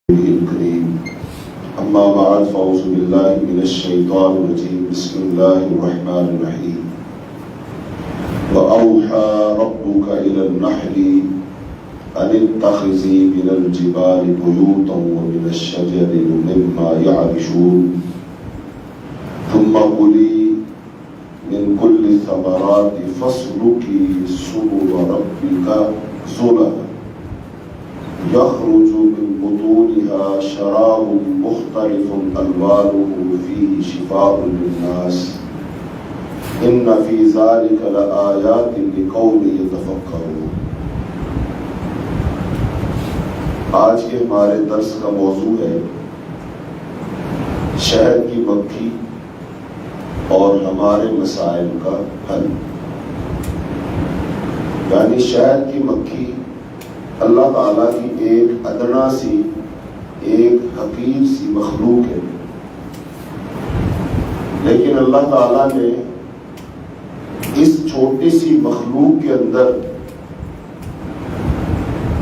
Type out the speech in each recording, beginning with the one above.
الكريم أما بعد فأعوذ بالله من الشيطان الرجيم بسم الله الرحمن الرحيم وأوحى ربك إلى النحل أن اتخذي من الجبال بيوتا ومن الشجر مما يعرشون ثم كلي من كل الثمرات فاسلكي سبل ربك ذللا يخرج من بطونها شراب مختلف ألوانه فيه شفاء للناس إن في ذلك لآيات لقوم يتفكرون۔ آج کے ہمارے درس کا موضوع ہے شہد کی مکھی اور ہمارے مسائل کا حل۔ یعنی شہد کی مکھی اللہ تعالیٰ کی ایک ادنا سی ایک حقیر سی مخلوق ہے، لیکن اللہ تعالیٰ نے اس چھوٹی سی مخلوق کے اندر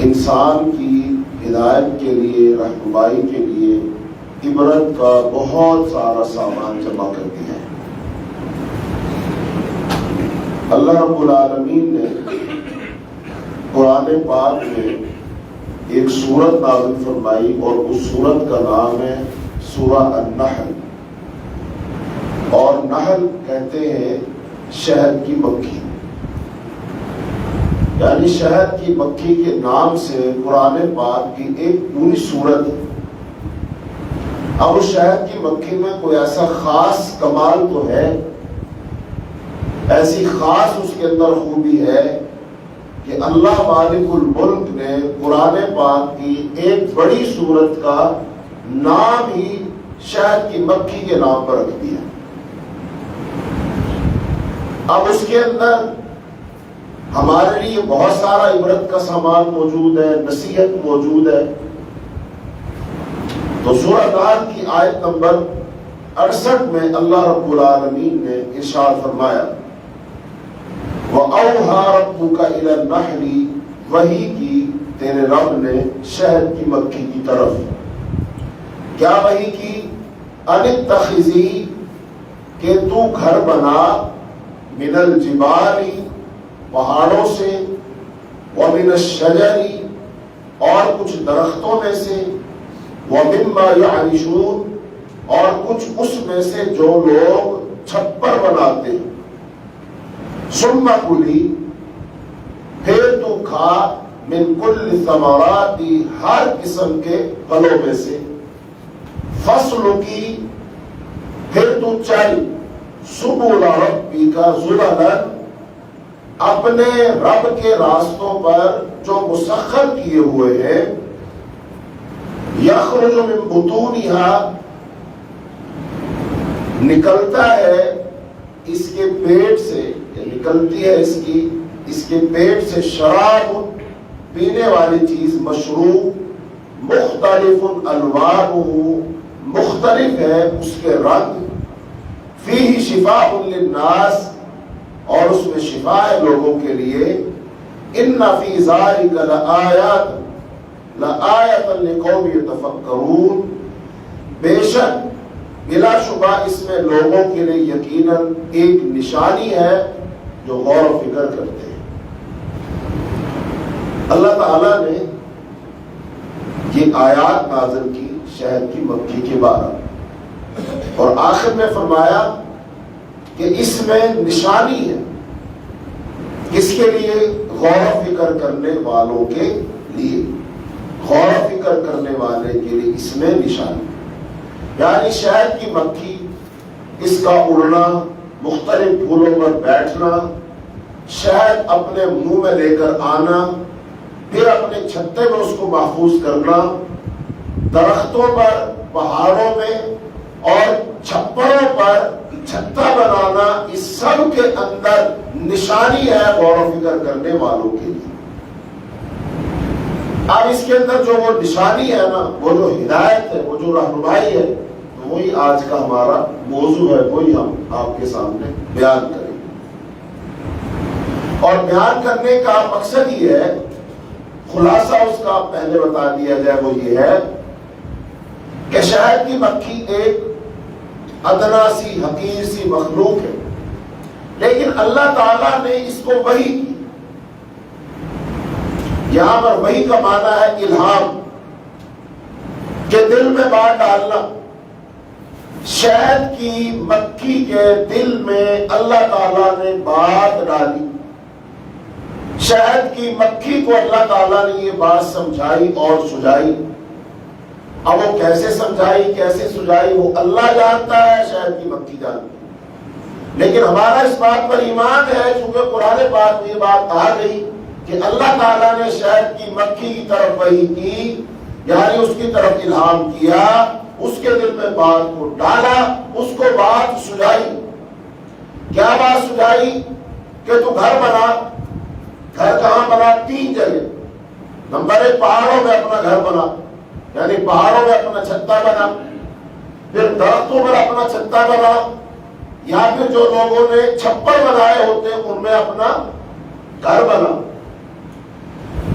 انسان کی ہدایت کے لیے، رہنمائی کے لیے عبرت کا بہت سارا سامان جمع کر دیا ہے۔ اللہ رب العالمین نے قرآن پاک میں ایک سورت نازل فرمائی اور اس سورت کا نام ہے سورہ النحل، اور نحل کہتے ہیں شہد کی مکھی، یعنی شہد کی مکھی کے نام سے قرآن پاک کی ایک پوری سورت ہے۔ اب اس شہد کی مکھی میں کوئی ایسا خاص کمال تو ہے، ایسی خاص اس کے اندر خوبی ہے کہ اللہ مالک الملک نے قرآن پاک کی ایک بڑی سورت کا نام ہی شہد کی مکھی کے نام پر رکھ دیا۔ اب اس کے اندر ہمارے لیے بہت سارا عبرت کا سامان موجود ہے، نصیحت موجود ہے۔ تو سورہ نحل کی آیت نمبر 68 میں اللہ رب العالمین نے ارشاد فرمایا وَأَوْحَى رَبُّكَ إِلَى النَّحْلِ، وحی کی تیرے رب نے شہد کی مکھی کی طرف۔ کیا وحی کی؟ أَنِ اتَّخِذِي، کہ تو گھر بنا، من الجبال، پہاڑوں سے، وَمِنَ الشَّجَرِ، اور کچھ درختوں میں سے، وَمِمَّا يَعْرِشُونَ، اور کچھ اس میں سے جو لوگ چھپر بناتے ہیں۔ ثم کلی، پھر تو کھا، من کل ثمرات، ہر قسم کے پھلوں میں سے، فسلکی، پھر تو چل، سبل ربک ذللا، اپنے رب کے راستوں پر جو مسخر کیے ہوئے ہیں، یخرج من بطونها، نکلتا ہے اس کے پیٹ سے، نکلتی ہے اس کے پیٹ سے شراب، پینے والی چیز، مشروب، مختلف الوانہ، مختلف ہے اس کے رنگ، فیہ شفاء للناس، اور اس میں شفا ہے لوگوں کے لیے، ان فی ذلک لآیات لقوم یتفکرون، بے شک بلا شبہ اس میں لوگوں کے لیے یقیناً ایک نشانی ہے جو غور و فکر کرتے ہیں۔ اللہ تعالیٰ نے یہ آیات نازل کی شہد کی مکھی کے بارے، اور آخر میں فرمایا کہ اس میں نشانی ہے، کس کے لیے؟ غور و فکر کرنے والوں کے لیے، غور و فکر کرنے والے کے لیے اس میں نشانی، یعنی شہد کی مکھی، اس کا اڑنا، مختلف پھولوں پر بیٹھنا، شہد اپنے منہ میں لے کر آنا، پھر اپنے چھتے میں اس کو محفوظ کرنا، درختوں پر، پہاڑوں میں اور چھپروں پر چھتا بنانا، اس سب کے اندر نشانی ہے غور و فکر کرنے والوں کے لیے۔ اب اس کے اندر جو وہ نشانی ہے نا، وہ جو ہدایت ہے، وہ جو رہنمائی ہے، وہی آج کا ہمارا موضوع ہے، وہی ہم آپ کے سامنے بیان کریں گے۔ اور بیان کرنے کا مقصد یہ ہے، خلاصہ اس کا پہلے بتا دیا جائے، وہ یہ ہے کہ شہد کی مکھی ایک ادنا سی حقیر سی مخلوق ہے، لیکن اللہ تعالیٰ نے اس کو وحی کی۔ یہاں پر وحی کا معنی ہے الہام، کہ دل میں بات ڈالنا۔ شہد کی مکھی کے دل میں اللہ تعالیٰ نے بات ڈالی، شہد کی مکھی کو اللہ تعالیٰ نے یہ بات سمجھائی اور سجائی۔ اب وہ کیسے سمجھائی، کیسے سجائی، وہ اللہ جانتا ہے، شہد کی مکھی جانتی ہے۔ لیکن ہمارا اس بات پر ایمان ہے، چونکہ قرآن پاک میں یہ بات آ گئی کہ اللہ تعالیٰ نے شہد کی مکھی کی طرف وحی کی، یعنی اس کی طرف الہام کیا، اس کے دل میں بات کو ڈالا، اس کو بات سجائی۔ کیا بات سجائی؟ کہ تو گھر بنا۔ گھر کہاں بنا؟ 3 جگہ۔ نمبر 1، پہاڑوں میں اپنا گھر بنا، یعنی پہاڑوں میں اپنا چھتا بنا، پھر درختوں پر اپنا چھتا بنا، یا پھر جو لوگوں نے چھپر بنائے ہوتے ہیں ان میں اپنا گھر بنا۔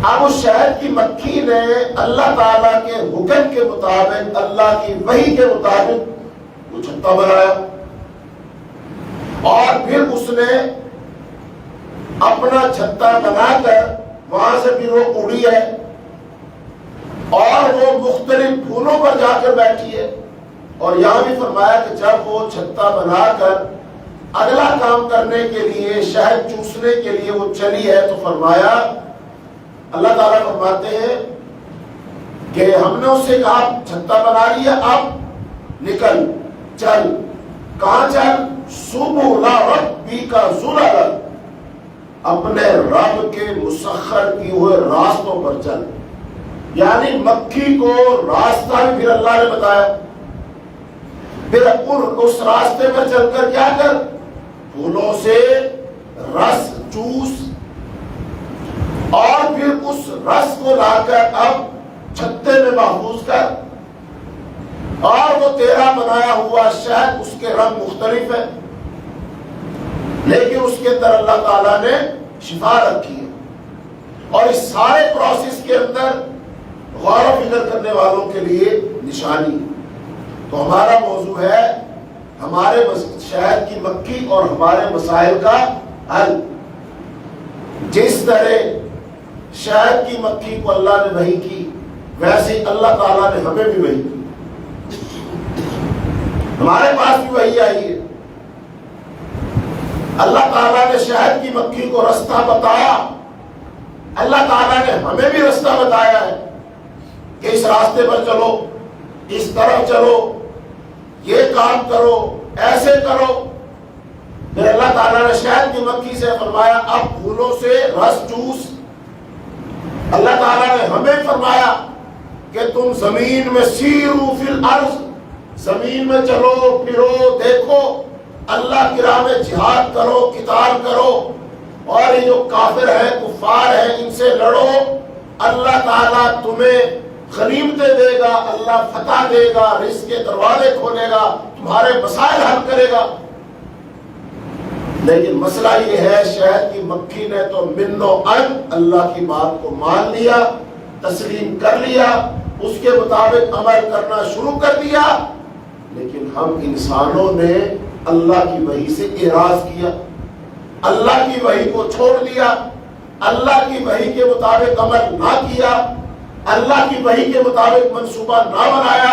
اب اس شہد کی مکھی نے اللہ تعالیٰ کے حکم کے مطابق، اللہ کی وحی کے مطابق وہ چھتا بنایا، اور پھر اس نے اپنا چھتا بنا کر وہاں سے پھر وہ اڑی ہے، اور وہ مختلف پھولوں پر جا کر بیٹھی ہے۔ اور یہاں بھی فرمایا کہ جب وہ چھتا بنا کر اگلا کام کرنے کے لیے، شہد چوسنے کے لیے وہ چلی ہے، تو فرمایا، اللہ تعالیٰ فرماتے ہیں کہ ہم نے اس سے کہا چھتا بنا لیا، اب نکل، چل۔ کہاں چل؟ سبل ربک ذللا، اپنے رب کے مسخر کیے ہوئے راستوں پر چل۔ یعنی مکھی کو راستہ بھی پھر اللہ نے بتایا، پھر اس راستے پر چل کر کیا کر؟ پھولوں سے رس چوس، اور پھر اس رس کو لا کر اب چھتے میں محفوظ کر۔ اور وہ تیرا بنایا ہوا شہد، اس کے رنگ مختلف ہے، لیکن اس کے اندر اللہ تعالیٰ نے شفا رکھی ہے۔ اور اس سارے پروسیس کے اندر غور و فکر کرنے والوں کے لیے نشانی۔ تو ہمارا موضوع ہے ہمارے شہد کی مکھی اور ہمارے مسائل کا حل۔ جس طرح شہد کی مکھی کو اللہ نے وحی کی، ویسے ہی اللہ تعالیٰ نے ہمیں بھی وحی کی، ہمارے پاس بھی وحی آئی ہے۔ اللہ تعالیٰ نے شہد کی مکھی کو رستہ بتایا، اللہ تعالیٰ نے ہمیں بھی رستہ بتایا ہے کہ اس راستے پر چلو، اس طرف چلو، یہ کام کرو، ایسے کرو۔ پھر اللہ تعالیٰ نے شہد کی مکھی سے فرمایا اب پھولوں سے رس چوس۔ اللہ تعالیٰ نے ہمیں فرمایا کہ تم زمین میں سیرو فی الارض، زمین میں چلو پھرو، دیکھو، اللہ کی راہ میں جہاد کرو، قتال کرو، اور یہ جو کافر ہیں، کفار ہیں، ان سے لڑو۔ اللہ تعالیٰ تمہیں غنیمتیں دے گا، اللہ فتح دے گا، رزق کے دروازے کھولے گا، تمہارے مسائل حل کرے گا۔ لیکن مسئلہ یہ ہے، شہد کی مکھی نے تو من و ان اللہ کی بات کو مان لیا، تسلیم کر لیا، اس کے مطابق عمل کرنا شروع کر دیا، لیکن ہم انسانوں نے اللہ کی وحی سے اعراض کیا، اللہ کی وحی کو چھوڑ دیا، اللہ کی وحی کے مطابق عمل نہ کیا، اللہ کی وحی کے مطابق منصوبہ نہ بنایا،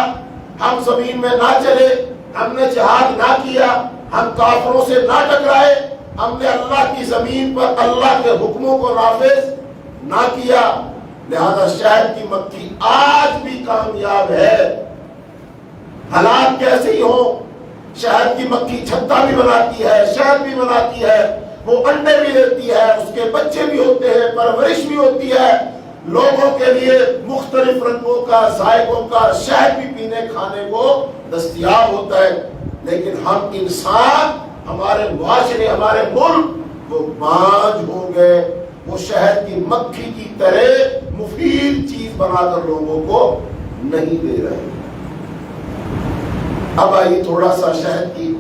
ہم زمین میں نہ چلے، ہم نے جہاد نہ کیا، ہم کافروں سے نہ ٹکرائے، ہم نے اللہ کی زمین پر اللہ کے حکموں کو نافذ نہ کیا۔ لہذا شہد کی مکھی آج بھی کامیاب ہے، حالات کیسے ہی ہوں، شہد کی مکھی چھتا بھی بناتی ہے، شہد بھی بناتی ہے، وہ انڈے بھی دیتی ہے، اس کے بچے بھی ہوتے ہیں، پرورش بھی ہوتی ہے، لوگوں کے لیے مختلف رنگوں کا، ذائقوں کا شہد بھی پینے کھانے کو دستیاب ہوتا ہے۔ لیکن ہم انسان، ہمارے معاشرے، ہمارے ملک، وہ بانج ہو گئے، وہ شہد کی مکھی کی طرح مفید چیز بنا کر لوگوں کو نہیں دے رہے۔ اب آئیے تھوڑا سا شہد کی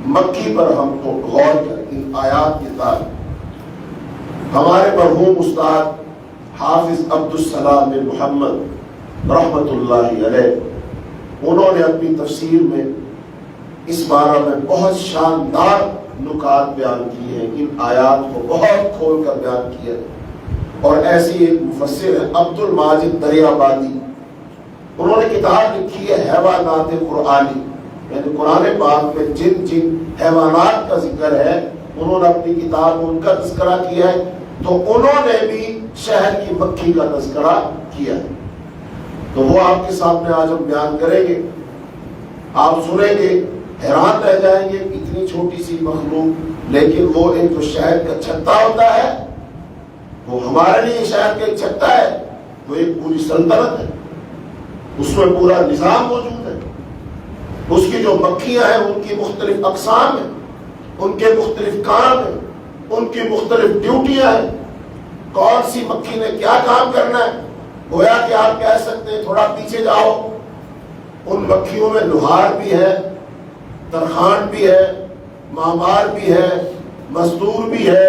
مکھی پر ہم کو غور کریں، ان آیات کے تحت ہمارے مرحوم استاد حافظ عبدالسلام بن محمد رحمت اللہ علیہ انہوں نے اپنی تفسیر میں اس بارے میں بہت شاندار نکات بیان کیے ہیں، ان آیات کو بہت کھول کر بیان کیا ہے۔ اور ایسی ایک مفسر ہے عبد الماجد دریابادی، انہوں نے کتاب لکھی ہے حیوانات قرآنی، یعنی قرآن پاک میں جن جن حیوانات کا ذکر ہے انہوں نے اپنی کتاب میں ان کا تذکرہ کیا ہے، تو انہوں نے بھی شہد کی مکھی کا تذکرہ کیا ہے۔ تو وہ آپ کے سامنے آج ہم بیان کریں گے، آپ سنیں گے حیران رہ جائیں گے، اتنی چھوٹی سی مخلوق، لیکن وہ ایک جو شہد کا چھتا ہوتا ہے وہ ہمارے لیے شہد کا ایک چھتا ہے، وہ ایک پوری سلطنت ہے، اس میں پورا نظام موجود ہے۔ اس کی جو مکھیاں ہیں ان کی مختلف اقسام ہیں، ان کے مختلف کام ہیں، ان کی مختلف ڈیوٹیاں ہیں، کون سی مکھی نے کیا کام کرنا ہے۔ گویا کہ آپ کہہ سکتے ہیں تھوڑا پیچھے جاؤ، ان مکھیوں میں لوہار بھی ہے، ترخان بھی ہے، معمار بھی ہے، مزدور بھی ہے،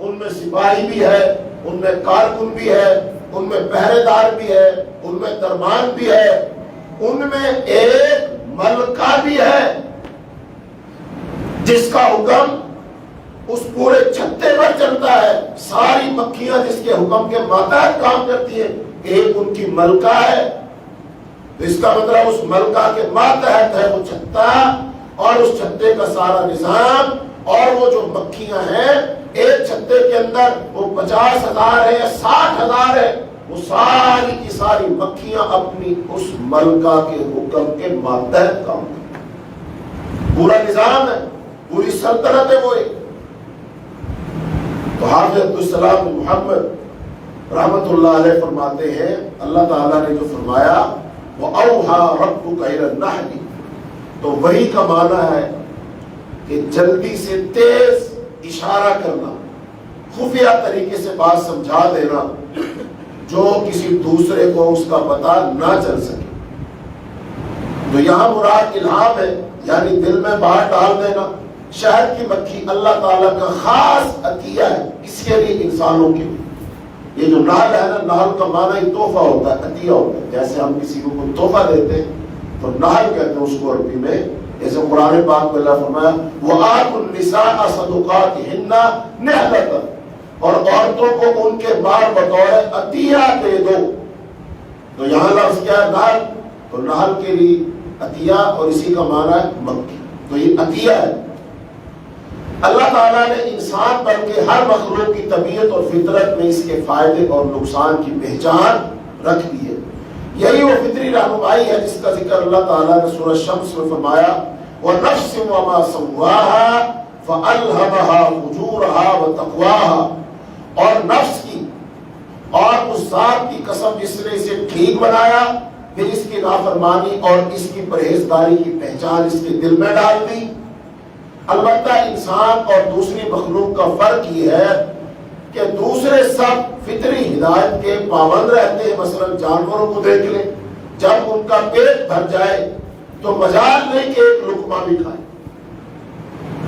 ان میں سپاہی بھی ہے، ان میں کارکن بھی ہے، ان میں پہرے دار بھی ہے، ان میں درمان بھی ہے، ان میں ایک ملکہ بھی ہے جس کا حکم اس پورے چھتے پر چلتا ہے، ساری مکھیاں جس کے حکم کے ماتحت کام کرتی ہیں، ایک ان کی ملکہ ہے۔ تو اس کا مطلب اس ملکہ کے ماتحت ہے وہ چھتا، اور اس چھتے کا سارا نظام، اور وہ جو مکھیاں ہیں ایک چھتے کے اندر وہ 50,000 ہے یا 60,000 ہے، وہ ساری کی ساری مکھیاں اپنی اس ملکہ کے حکم کے ماتحت کام کرتی ہیں، پورا نظام ہے، پوری سلطنت ہے وہ ایک۔ تو حافظ عبدالسلام بن محمد رحمت اللہ علیہ فرماتے ہیں، اللہ تعالیٰ نے جو فرمایا وَأَوْحَى رَبُّكَ إِلَى النَّحْلِ، تو وہی کا معنی ہے کہ جلدی سے تیز اشارہ کرنا، خفیہ طریقے سے بات سمجھا دینا جو کسی دوسرے کو اس کا پتہ نہ چل سکے۔ تو یہاں مراد الہام ہے، یعنی دل میں بات ڈال دینا۔ شہد کی مکھی اللہ تعالیٰ کا خاص عطیہ ہے اس کے لیے، انسانوں کے لیے۔ یہ جو نحل ہے نا، نحل کا معنی ایک تحفہ ہوتا ہے، عطیہ ہوتا ہے، جیسے ہم کسی کو کوئی تحفہ دیتے ہیں تو نحل کہتے ہیں اس کو عربی میں۔ جیسے قرآن پاک میں اللہ فرمایا وَآتُوا النِّسَاءَ صَدُقَاتِهِنَّ نِحْلَةً، اور عورتوں کو ان کے مال بطور عطیہ دے دو۔ تو یہاں لفظ کیا ہے؟ نحل، تو نحل کے لیے عطیہ، اور اسی کا معنی ہے مکھی، تو یہ عطیہ ہے۔ اللہ تعالیٰ نے انسان بلکہ ہر مخلوق کی طبیعت اور فطرت میں اس کے فائدے اور نقصان کی پہچان رکھ دی ہے۔ یہی وہ فطری رہنمائی ہے جس کا ذکر اللہ تعالیٰ نے سورہ شمس میں فرمایا وَنَفْسٍ وَمَا سَوَّاهَا فَأَلْهَمَهَا فُجُورَهَا وَتَقْوَاهَا، اور نفس کی اور اس ذات کی قسم جس نے اسے ٹھیک بنایا، پھر اس کی نافرمانی اور اس کی پرہیزگاری کی پہچان اس کے دل میں ڈال دی۔ البتہ انسان اور دوسری مخلوق کا فرق یہ ہے کہ دوسرے سب فطری ہدایت کے پابند رہتے ہیں۔ مثلا جانوروں کو دیکھ لیں، جب ان کا پیٹ بھر جائے تو مجال نہیں کہ ایک لقمہ بھی کھائے،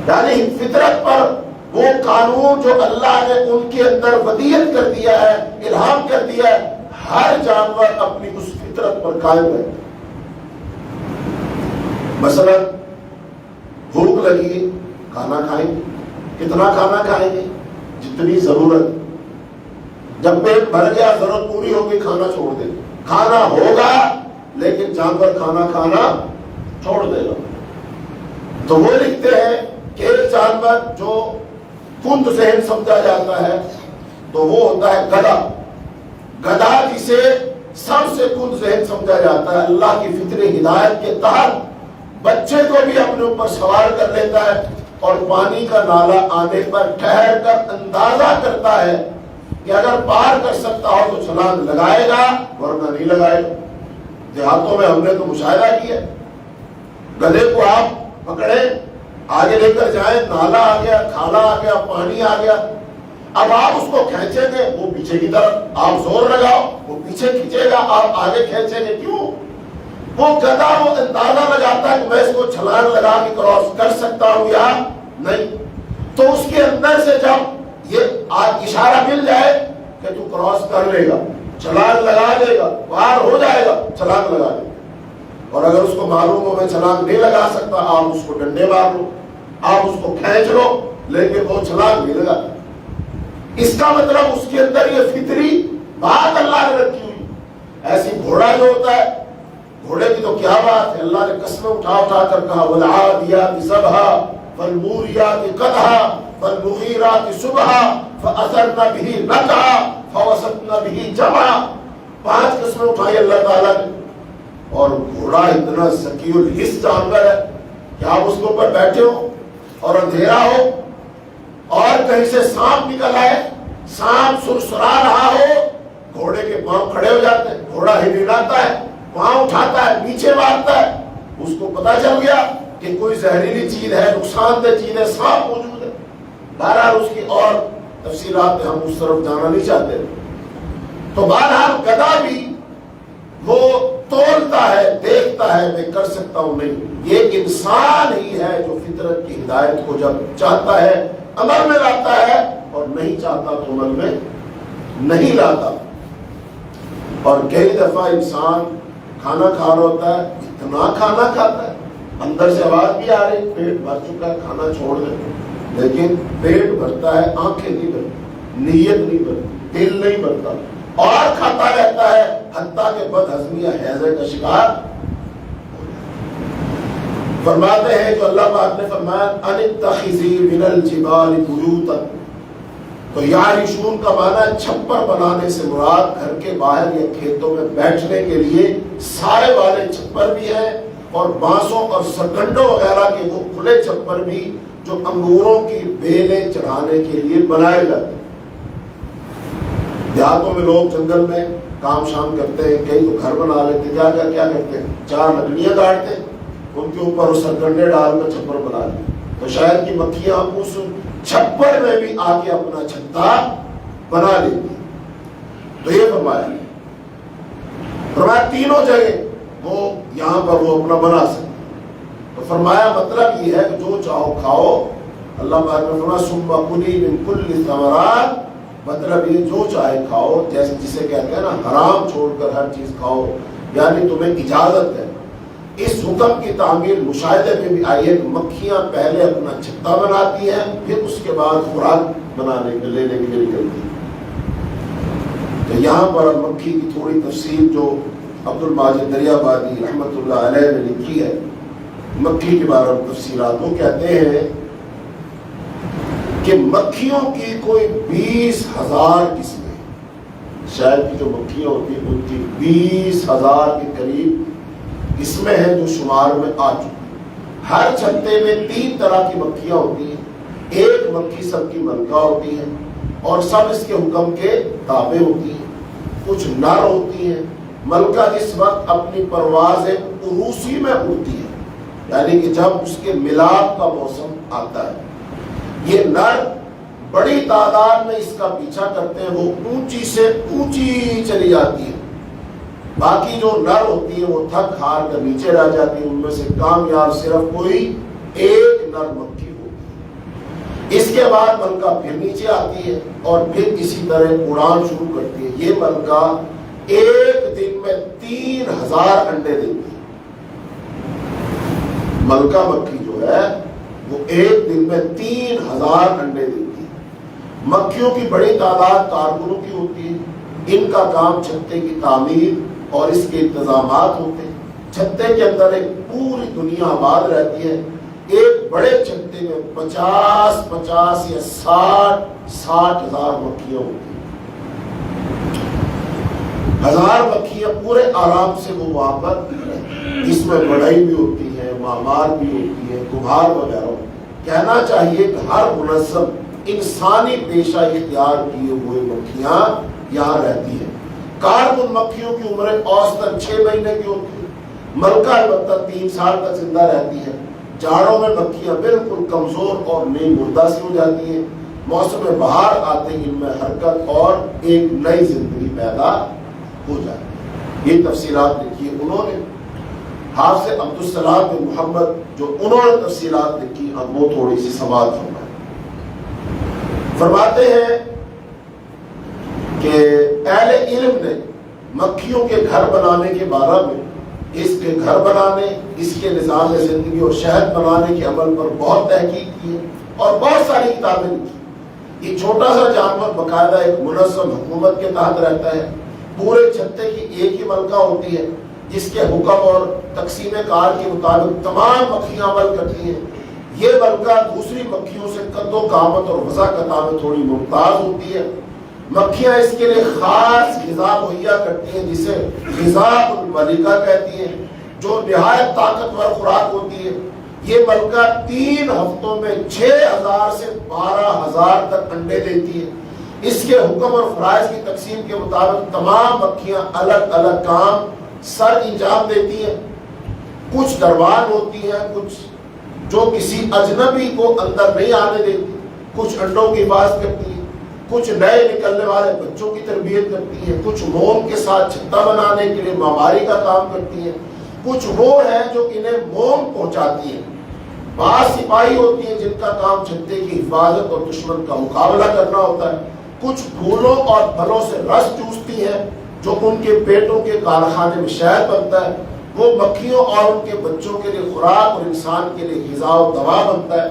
یعنی فطرت پر وہ قانون جو اللہ نے ان کے اندر ودیت کر دیا ہے، الہام کر دیا ہے، ہر جانور اپنی اس فطرت پر قائم رہتا ہے۔ مثلا بھوک لگی، کھانا کھائیں گے، کتنا کھانا کھائیں گے؟ جتنی ضرورت۔ جب پیٹ بھر گیا، ضرورت پوری ہوگی، کھانا چھوڑ دے۔ کھانا ہوگا لیکن جانور کھانا کھانا چھوڑ دے گا۔ تو وہ لکھتے ہیں کہ ایک جانور جو کند ذہن سمجھا جاتا ہے تو وہ ہوتا ہے گدھا۔ گدھا جسے سب سے کند ذہن سمجھا جاتا ہے، اللہ کی فطری ہدایت کے تحت بچے کو بھی اپنے اوپر سوار کر لیتا ہے، اور پانی کا نالا آنے پر ٹھہر کر اندازہ کرتا ہے کہ اگر پار کر سکتا ہو تو چھلانگ لگائے گا ورنہ نہیں لگائے گا۔ دیہاتوں میں ہم نے تو مشاہدہ کیا، گدھے کو آپ پکڑے، آگے لے کر جائیں، نالا آ گیا، کھالا آ گیا، پانی آ گیا، اب آپ اس کو کھینچیں گے وہ پیچھے کی طرف، آپ زور لگاؤ وہ پیچھے کھینچے گا، آپ آگے کھینچیں گے، کیوں؟ وہ گدھا وہ اندازہ لگاتا ہے کہ میں اس کو چھلانگ لگا کے کراس کر سکتا ہوں یا نہیں۔ تو اس کے اندر سے جب یہ اشارہ مل جائے کہ تو کراس کر لے گا، چھلانگ لگا دے گا، پار ہو جائے گا، چھلانگ لگا دے گا، اور اگر اس کو معلوم ہو میں چھلانگ نہیں لگا سکتا، آپ اس کو ڈنڈے مار لو، آپ اس کو کھینچ لو، لیکن وہ چھلانگ نہیں لگا۔ اس کا مطلب اس کے اندر یہ فطری بات اللہ نے رکھی ہوئی۔ ایسی گھوڑا جو ہوتا ہے، گھوڑے کی تو کیا بات ہے، اللہ نے قسمیں اٹھا اٹھا کر کہا وَالْعَادِيَاتِ ضَبْحًا فَالْمُورِيَاتِ قَدْحًا فَالْمُغِيرَاتِ صُبْحًا فَأَثَرْنَ بِهِ نَقْعًا فَوَسَطْنَ بِهِ جَمْعًا۔ 5 قسمیں اٹھائی اللہ تعالیٰ نے۔ اور گھوڑا اتنا ذکی الحس جانور ہے کہ آپ اس کے اوپر بیٹھے ہو اور اندھیرا ہو اور کہیں سے سانپ نکل آئے، سانپ سرسرا رہا ہو، گھوڑے کے پاؤں کھڑے ہو جاتے ہیں، گھوڑا ہلاتا ہے، پاؤں اٹھاتا ہے، نیچے مارتا ہے، اس کو پتا چل گیا کہ کوئی زہریلی چیز ہے، نقصان دہ چیز ہے، سانپ موجود ہے۔ بہرحال اس کی اور تفصیلات میں ہم اس طرف جانا نہیں چاہتے۔ تو بہرحال گدھا بھی وہ تولتا ہے، دیکھتا ہے، میں کر سکتا ہوں نہیں۔ یہ انسان ہی ہے جو فطرت کی ہدایت کو جب چاہتا ہے عمل میں لاتا ہے اور نہیں چاہتا تو عمل میں نہیں لاتا۔ اور کئی دفعہ انسان کھانا کھا رہا ہوتا ہے، اتنا کھانا کھاتا ہے، اندر سے آواز بھی آ رہی پیٹ بھر چکا ہے، کھانا چھوڑ دے، لیکن پیٹ بھرتا ہے، آنکھیں نہیں بھرتی، نیت نہیں بھرتی، دل نہیں بھرتا، اور کھاتا رہتا ہے، حتیٰ کہ بد ہضمی یا ہیضے کا شکار ہو جاتا۔ فرماتے ہیں جو اللہ پاک نے فرمایا ان اتخذی من الجبال بیوتا، تو یعرشون کا معنی چھپر بنانے سے مراد گھر کے باہر یا کھیتوں میں بیٹھنے کے لیے سائے والے چھپر بھی ہیں، اور بانسوں اور سرگنڈوں وغیرہ کے وہ کھلے چھپر بھی جو انگوروں کی بیلیں چڑھانے کے لیے بنائے جاتے ہیں۔ دیہاتوں میں لوگ جنگل میں کام شام کرتے ہیں، کئی تو گھر بنا لیتے ہیں، کیا کرتے ہیں، 4 لکڑیاں کاٹتے ہیں، ان کے اوپر وہ سرگنڈے ڈال کر چھپر بنا لیتے ہیں، تو شاید کی مکھیاں اس چھپر میں بھی آ کے اپنا چھتا بنا لیتی ہیں۔ تو یہ فرمایا تینوں جگہ وہ یہاں پر وہ اپنا بنا سکتے ہیں۔ تو فرمایا مطلب یہ ہے کہ جو چاہو کھاؤ، اللہ پاک نے فرمایا ثم کلی من کل الثمرات، مطلب یہ جو چاہے کھاؤ، جیسے جسے کہتے ہیں نا حرام چھوڑ کر ہر چیز کھاؤ، یعنی تمہیں اجازت ہے۔ اس حکم کی تعمیل مشاہدے میں بھی آئی ہے کہ مکھیاں پہلے اپنا چھتا بناتی ہیں، پھر اس کے بعد خوراک بنانے کے لینے کے لیے نکلتی ہیں۔ تو یہاں پر مکھی کی تھوڑی تفصیل جو عبد الماجد دریابادی رحمۃ اللہ علیہ نے لکھی ہے مکھی کے بارے میں تفصیلات، وہ کہتے ہیں کہ مکھیوں کی کوئی 20,000 قسمیں، شہر کی جو مکھیاں ہوتی ہیں ان کی 20,000 کے قریب قسمیں ہیں جو شمار میں آ چکی۔ ہر چھتے میں 3 طرح کی مکھیاں ہوتی ہیں، ایک مکھی سب کی ملکہ ہوتی ہے اور سب اس کے حکم کے تابع ہوتی ہیں، کچھ نر ہوتی ہیں۔ ملکہ جس وقت اپنی پرواز عروسی میں اڑتی ہے، یعنی کہ جب اس کے ملاپ کا موسم آتا ہے، یہ نر بڑی تعداد میں اس کا پیچھا کرتے ہیں، وہ اونچی سے اونچی چلی جاتی ہے، باقی جو نر ہوتی ہے وہ تھک ہار کر نیچے رہ جاتی ہے، ان میں سے کامیاب صرف کوئی ایک نر مکھی ہوتی ہے۔ اس کے بعد ملکہ پھر نیچے آتی ہے اور پھر اسی طرح اڑان شروع کرتی ہے۔ یہ ملکہ ایک دن میں 3,000 انڈے دیتی ہے۔ ملکہ مکھی جو ہے وہ ایک دن میں 3,000 انڈے دیتی ہے۔ مکھیوں کی بڑی تعداد کارکنوں کی ہوتی ہے، ان کا کام چھتے کی تعمیر اور اس کے انتظامات ہوتے ہیں۔ چھتے کے اندر ایک پوری دنیا آباد رہتی ہے، ایک بڑے چھتے میں 50 یا 60 ہزار مکھیاں ہوتی ہیں۔ 1000 مکھیاں پورے آرام سے وہ وہاں پر، اس میں بڑھئی بھی ہوتی ہے، مامار بھی ہوتی ہے، کمہار وغیرہ ہوتی ہے۔ کہنا چاہیے کہ ہر منظم انسانی پیشہ اختیار کیے ہوئے مکھیاں یہاں رہتی ہیں۔ کارکن مکھیوں کی عمریں اوسطاً 6 مہینے کی ہوتی ہے، ملکہ البتہ 3 سال تک زندہ رہتی ہے۔ جاڑوں میں مکھیاں بالکل کمزور اور نئی مردہ سی ہو جاتی ہیں، موسم بہار آتے ہی ان میں حرکت اور ایک نئی زندگی پیدا ہو جاتی ہے۔ یہ تفصیلات لکھی انہوں نے، حافظ عبدالسلام بن محمد جو انہوں نے تفصیلات لکھی، اب وہ تھوڑی سی سماعت فرماتے ہیں کہ اہل علم نے مکھیوں کے گھر بنانے کے بارے میں اس کے گھر بنانے، اس کے نظام زندگی اور شہر بنانے کے عمل پر بہت تحقیق کی ہے اور بہت ساری کتابیں لکھی۔ یہ چھوٹا سا جانور باقاعدہ ایک منظم حکومت کے تحت رہتا ہے، پورے چھتے کی ایک ہی ملکہ ہوتی ہے جس کے حکم اور تقسیم کار کے مطابق تمام مکھیاں عمل کرتی ہیں۔ یہ ملکہ دوسری مکھیوں سے قد و قامت اور وضاقتہ میں تھوڑی ممتاز ہوتی ہے۔ مکھیاں اس کے لیے خاص غذا مہیا کرتی ہیں جسے غذاء الملکہ کہتی ہیں، جو نہایت طاقتور خوراک ہوتی ہے۔ یہ ملکہ 3 ہفتوں میں 6000 سے 12000 تک انڈے دیتی ہے۔ اس کے حکم اور فرائض کی تقسیم کے مطابق تمام مکھیاں الگ الگ کام سر انجام دیتی ہیں۔ کچھ دربان ہوتی ہیں، کچھ جو کسی اجنبی کو اندر نہیں آنے دیتی، کچھ انڈوں کی حفاظت کرتی ہیں، کچھ نئے نکلنے والے بچوں کی تربیت کرتی ہیں، کچھ موم کے ساتھ چھتا بنانے کے لیے معماری کا کام کرتی ہیں، کچھ وہ ہیں جو انہیں موم پہنچاتی ہیں۔ بعض سپاہی ہوتی ہیں جن کا کام چھتے کی حفاظت اور دشمن کا مقابلہ کرنا ہوتا ہے۔ کچھ پھولوں اور پھلوں سے رس چوستی ہیں جو ان کے پیٹوں کے کارخانے میں شہد بنتا ہے۔ وہ مکھیوں اور ان کے بچوں کے لیے خوراک اور انسان کے لیے غذا و دوا بنتا ہے،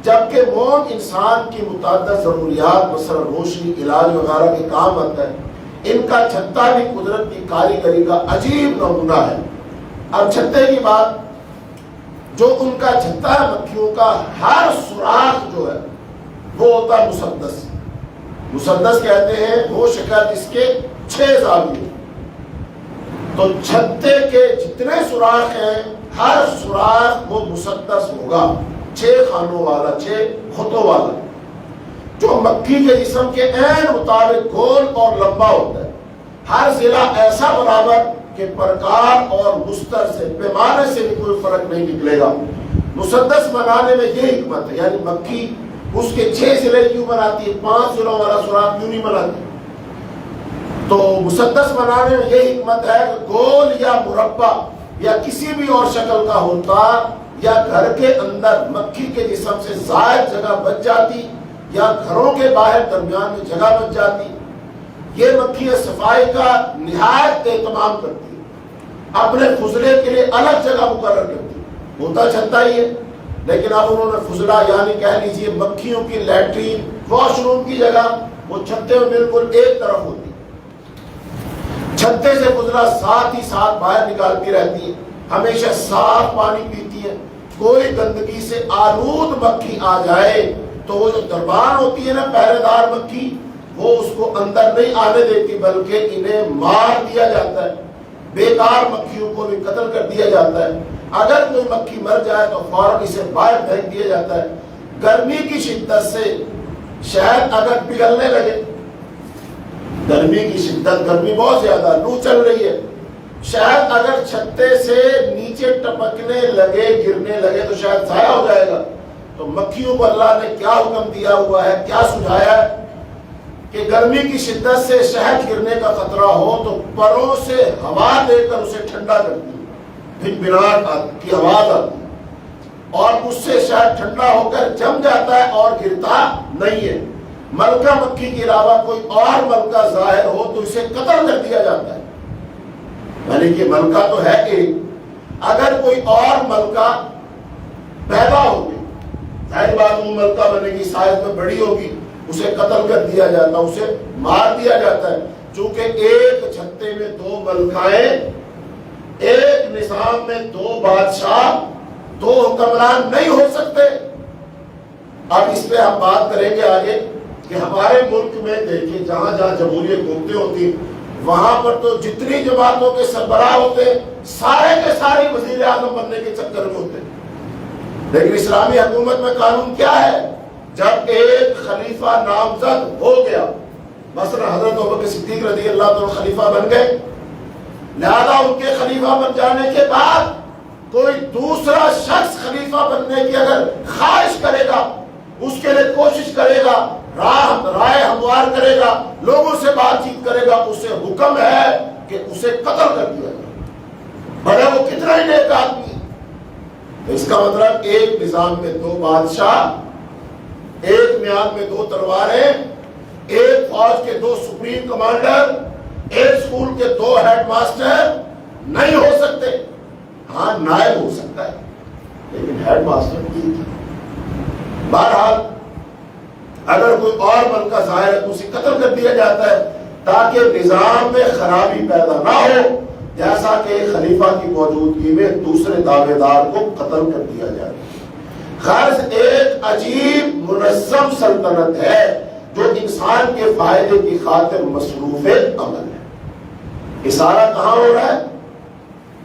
جبکہ موم انسان کی متعدد ضروریات مثلا روشنی، علاج وغیرہ کے کام آتا ہے۔ ان کا چھتا بھی قدرت کی کاریگری کا عجیب نمونہ ہے۔ اب چھتے کی بات، جو ان کا چھتا ہے مکھیوں کا، ہر سوراخ جو ہے وہ ہوتا ہے مسدس۔ مسدس کہتے ہیں وہ شکل جس کے 6 زاویے، تو چھتے کے جتنے سوراخ ہیں ہر سوراخ وہ مسدس ہوگا، 6 خانوں والا، 6 خطوں والا، جو مکھی کے جسم کے عین مطابق گول اور لمبا ہوتا ہے۔ ہر ضلع ایسا برابر کہ پرکار اور مستر سے، پیمانے سے بھی کوئی فرق نہیں نکلے گا۔ مسدس بنانے میں یہ حکمت ہے، یعنی مکھی اس کے 6 ضلع کیوں بناتی ہے، 5 ضلعوں والا سوراخ کیوں نہیں بناتی؟ تو مسدس بنانے میں یہ حکمت ہے کہ گول یا مربع یا کسی بھی اور شکل کا ہوتا یا گھر کے اندر مکھی کے جسم سے زائد جگہ بچ جاتی یا گھروں کے باہر درمیان میں جگہ بچ جاتی۔ یہ مکھیاں صفائی کا نہایت اہتمام کرتی ہیں، اپنے فضلے کے لیے الگ جگہ مقرر کرتی، ہوتا چھتا ہی ہے، لیکن اب انہوں نے فضلہ یعنی کہہ لیجیے مکھیوں کی لیٹرین، واش روم کی جگہ وہ چھتے میں بالکل ایک طرف ہوتی، چھتے سے فضلہ ساتھ ہی ساتھ باہر نکالتی رہتی ہے، ہمیشہ صاف پانی پیتی ہے۔ کوئی گندگی سے آلود مکھی آ جائے تو وہ جو دربان ہوتی ہے نا، پہرے دار مکھی، وہ اس کو اندر نہیں آنے دیتی بلکہ انہیں مار دیا جاتا ہے۔ بیکار مکھیوں کو بھی قتل کر دیا جاتا ہے۔ اگر کوئی مکھی مر جائے تو فوراً اسے باہر پھینک دیا جاتا ہے۔ گرمی کی شدت سے شہد اگر پگھلنے لگے، گرمی کی شدت، گرمی بہت زیادہ، لو چل رہی ہے، شہد اگر چھتے سے نیچے ٹپکنے لگے، گرنے لگے تو شہد ضائع ہو جائے گا۔ تو مکھیوں کو اللہ نے کیا حکم دیا ہوا ہے، کیا سجھایا ہے کہ گرمی کی شدت سے شہد گرنے کا خطرہ ہو تو پروں سے ہوا دے کر اسے ٹھنڈا کرتی ہے، بھنبھناہٹ کی آواز آتی ہے اور اس سے شہد ٹھنڈا ہو کر جم جاتا ہے اور گرتا نہیں ہے۔ ملکہ مکھی کے علاوہ کوئی اور ملکہ ظاہر ہو تو اسے قتل کر دیا جاتا ہے، یعنی کہ ملکہ تو ہے ایک، اگر کوئی اور ملکہ پیدا ہوگی، ظاہر بات وہ ملکہ بنے گی، سائز میں بڑی ہوگی، اسے قتل کر دیا جاتا ہے، اسے مار دیا جاتا ہے۔ چونکہ ایک چھتے میں 2 ملکائیں، ایک نظام میں 2 بادشاہ، 2 حکمران نہیں ہو سکتے۔ اب اس پہ ہم بات کریں گے آگے کہ ہمارے ملک میں دیکھیں جہاں جہاں جمہوری حکومتیں ہوتی وہاں پر تو جتنی جماعتوں کے سربراہ ہوتے سارے کے سارے وزیر اعظم بننے کے چکر میں ہوتے، لیکن اسلامی حکومت میں قانون کیا ہے؟ جب ایک خلیفہ نامزد ہو گیا، مثلا حضرت ابوبکر صدیق رضی اللہ عنہ خلیفہ بن گئے، لہذا ان کے خلیفہ بن جانے کے بعد کوئی دوسرا شخص خلیفہ بننے کی اگر خواہش کرے گا، اس کے لیے کوشش کرے گا، رائے ہموار کرے گا، لوگوں سے بات چیت کرے گا، اسے حکم ہے کہ اسے قتل کر دیا جائے، بھلے وہ کتنا ہی نیک آدمی ہے۔ اس کا مطلب ایک نظام میں 2 بادشاہ، ایک میان میں 2 تلواریں، ایک فوج کے 2 سپریم کمانڈر، ایک اسکول کے 2 ہیڈ ماسٹر نہیں ہو سکتے۔ ہاں نائب ہو سکتا ہے لیکن ہیڈ ماسٹر نہیں تھا. بہرحال اگر کوئی اور بن کا ظاہر ہے تو اسے قتل کر دیا جاتا ہے تاکہ نظام میں خرابی پیدا نہ ہو، جیسا کہ خلیفہ کی موجودگی میں دوسرے دعوے دار کو قتل کر دیا جائے. غرض ایک عجیب منظم سلطنت ہے جو انسان کے فائدے کی خاطر مصروف عمل ہے. اشارہ کہاں ہو رہا ہے؟